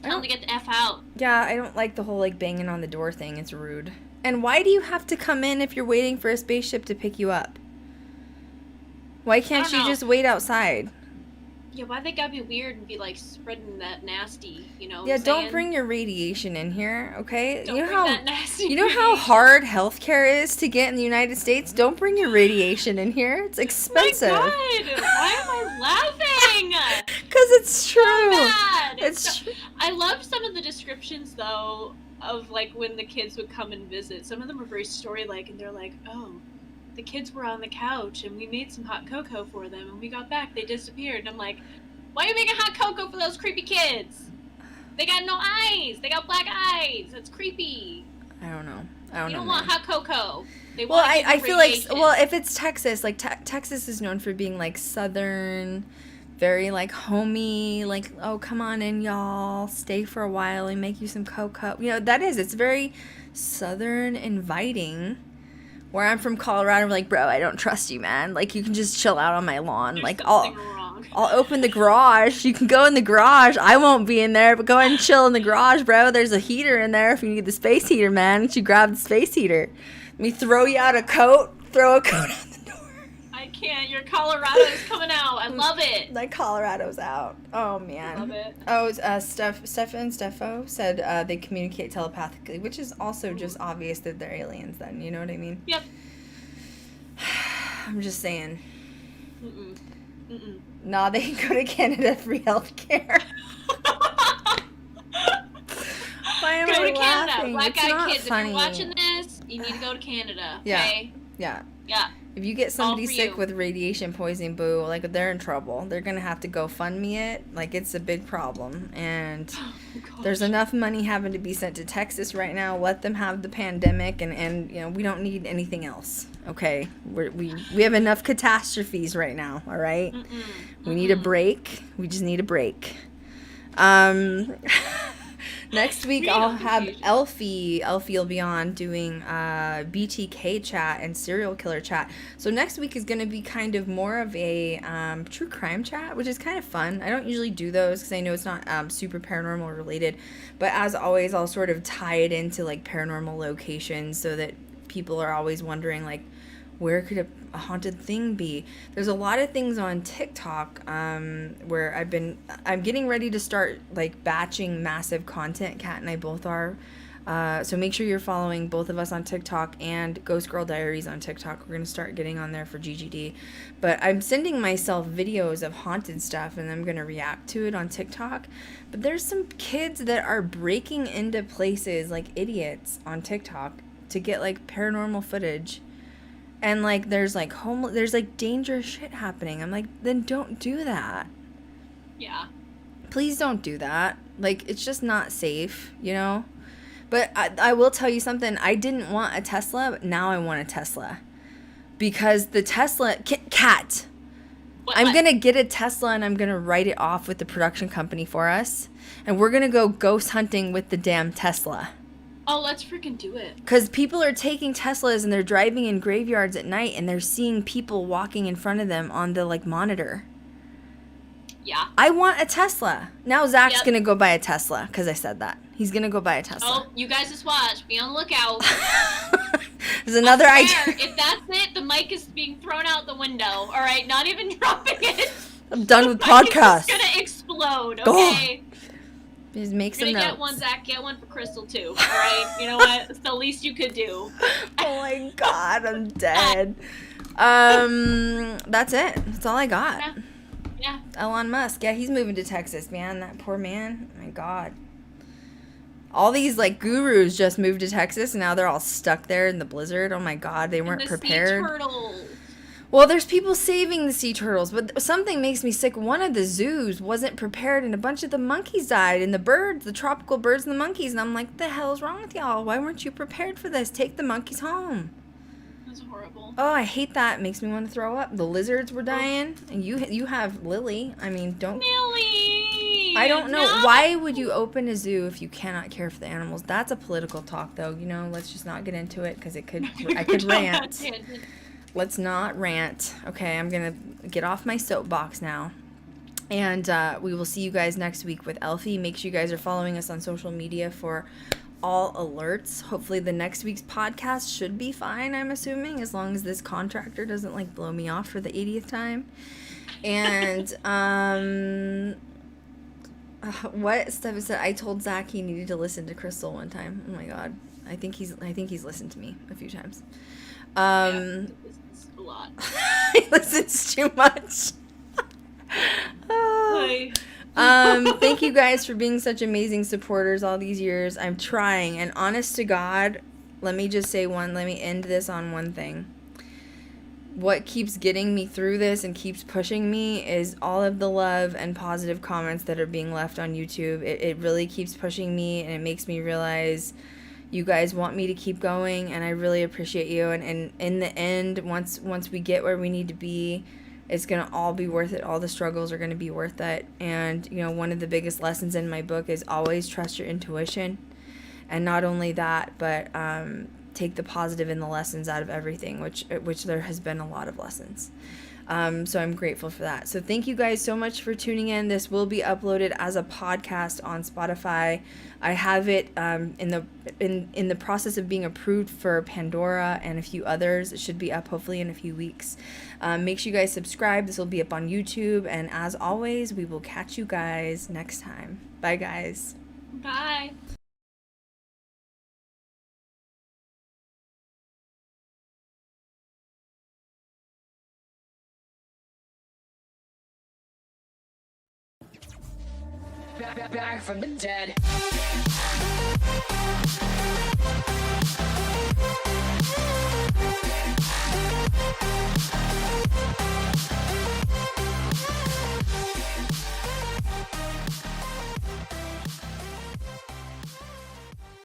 Tell them to get the F out. Yeah, I don't like the whole like banging on the door thing. It's rude. And why do you have to come in if you're waiting for a spaceship to pick you up? Why can't you just wait outside? Yeah, why they gotta be weird and be like spreading that nasty, you know? Yeah, don't bring your radiation in here, okay? Don't bring that nasty you know how hard healthcare is to get in the United States? Don't bring your radiation in here. It's expensive. Oh my God, why am I laughing? Because it's true. So bad. It's true. I love some of the descriptions though of like when the kids would come and visit. Some of them are very story-like, and they're like, oh, the kids were on the couch and we made some hot cocoa for them, and we got back, they disappeared. And I'm like, why are you making hot cocoa for those creepy kids? They got no eyes. They got black eyes. That's creepy. I don't know. You don't want hot cocoa. They well, want I feel like, well, if it's Texas, like Texas is known for being like southern, very like homey, like, oh, come on in, y'all, stay for a while and make you some cocoa. You know, it's very southern, inviting. Where I'm from Colorado, I'm like, bro, I don't trust you, man. Like, you can just chill out on my lawn. There's like, wrong. I'll open the garage. You can go in the garage. I won't be in there, but go ahead and chill in the garage, bro. There's a heater in there if you need the space heater, man. Why don't you grab the space heater? Let me throw you out a coat. Throw a coat on the door. I can't. Your Colorado's coming out. I love it. Like, Colorado's out. Oh, man. I love it. Oh, Steffo said they communicate telepathically, which is also just obvious that they're aliens then. You know what I mean? Yep. I'm just saying. Mm-mm. Nah, they can go to Canada, free healthcare. Why am Go I to laughing? Canada. Black It's Eyed not Kids, funny. if you're watching this, you need to go to Canada, okay? Yeah. Yeah. If you get somebody for sick you. with radiation poisoning, boo, like, they're in trouble. They're going to have to GoFundMe it. Like, it's a big problem. And there's enough money having to be sent to Texas right now. Let them have the pandemic, and you know, we don't need anything else, okay? We have enough catastrophes right now, all right? We need a break. We just need a break. Next week, I'll have Elfie. Elfie will be on doing BTK chat and serial killer chat. So next week is going to be kind of more of a true crime chat, which is kind of fun. I don't usually do those because I know it's not super paranormal related. But as always, I'll sort of tie it into like paranormal locations so that people are always wondering like, where could a haunted thing be? There's a lot of things on TikTok where I'm getting ready to start like batching massive content. Kat and I both are. So make sure you're following both of us on TikTok and Ghost Girl Diaries on TikTok. We're going to start getting on there for GGD. But I'm sending myself videos of haunted stuff and I'm going to react to it on TikTok. But there's some kids that are breaking into places like idiots on TikTok to get like paranormal footage, and like there's like there's like dangerous shit happening. I'm like, then don't do that. Yeah. Please don't do that. Like, it's just not safe, you know? But I will tell you something. I didn't want a Tesla, but now I want a Tesla. Because the Tesla... Cat! I'm going to get a Tesla and I'm going to write it off with the production company for us. And we're going to go ghost hunting with the damn Tesla. Oh, let's freaking do it. Because people are taking Teslas and they're driving in graveyards at night and they're seeing people walking in front of them on the, like, monitor. Yeah. I want a Tesla. Now Zach's going to go buy a Tesla because I said that. He's going to go buy a Tesla. Oh, you guys just watch. Be on the lookout. There's another idea. If that's it, the mic is being thrown out the window. All right, not even dropping it. I'm done with podcasts. It's going to explode, okay? Just make some You're notes. gonna get one, Zach. Get one for Krystal, too. All right? You know what? It's the least you could do. Oh, my God. I'm dead. That's it. That's all I got. Yeah. Elon Musk. Yeah, he's moving to Texas, man. That poor man. Oh my God. All these, like, gurus just moved to Texas, and now they're all stuck there in the blizzard. Oh, my God. They weren't prepared. Sea turtles. Well, there's people saving the sea turtles, but something makes me sick. One of the zoos wasn't prepared, and a bunch of the monkeys died, and the birds, the tropical birds and the monkeys. And I'm like, the hell is wrong with y'all? Why weren't you prepared for this? Take the monkeys home. That's horrible. Oh, I hate that. It makes me want to throw up. The lizards were dying, and you have Lily. I mean, don't... Lily! I don't know. No. Why would you open a zoo if you cannot care for the animals? That's a political talk, though. You know, let's just not get into it, because it could... I could rant. Let's not rant. Okay, I'm going to get off my soapbox now. And we will see you guys next week with Elfie. Make sure you guys are following us on social media for all alerts. Hopefully the next week's podcast should be fine, I'm assuming, as long as this contractor doesn't, like, blow me off for the 80th time. And what Steph said, I told Zach he needed to listen to Krystal one time. Oh my God. I think he's listened to me a few times. Yeah, a lot. He listens too much. Thank you guys for being such amazing supporters all these years. I'm trying, and honest to God, let me just say let me end this on one thing. What keeps getting me through this and keeps pushing me is all of the love and positive comments that are being left on YouTube. It really keeps pushing me, and it makes me realize you guys want me to keep going, and I really appreciate you. And in the end, once we get where we need to be, it's going to all be worth it. All the struggles are going to be worth it. And, you know, one of the biggest lessons in my book is always trust your intuition. And not only that, but take the positive and the lessons out of everything, which there has been a lot of lessons. So I'm grateful for that. So thank you guys so much for tuning in. This will be uploaded as a podcast on Spotify. I have it in the process of being approved for Pandora and a few others. It should be up hopefully in a few weeks. Make sure you guys subscribe. This will be up on YouTube. And as always, we will catch you guys next time. Bye, guys. Bye. Back from the dead.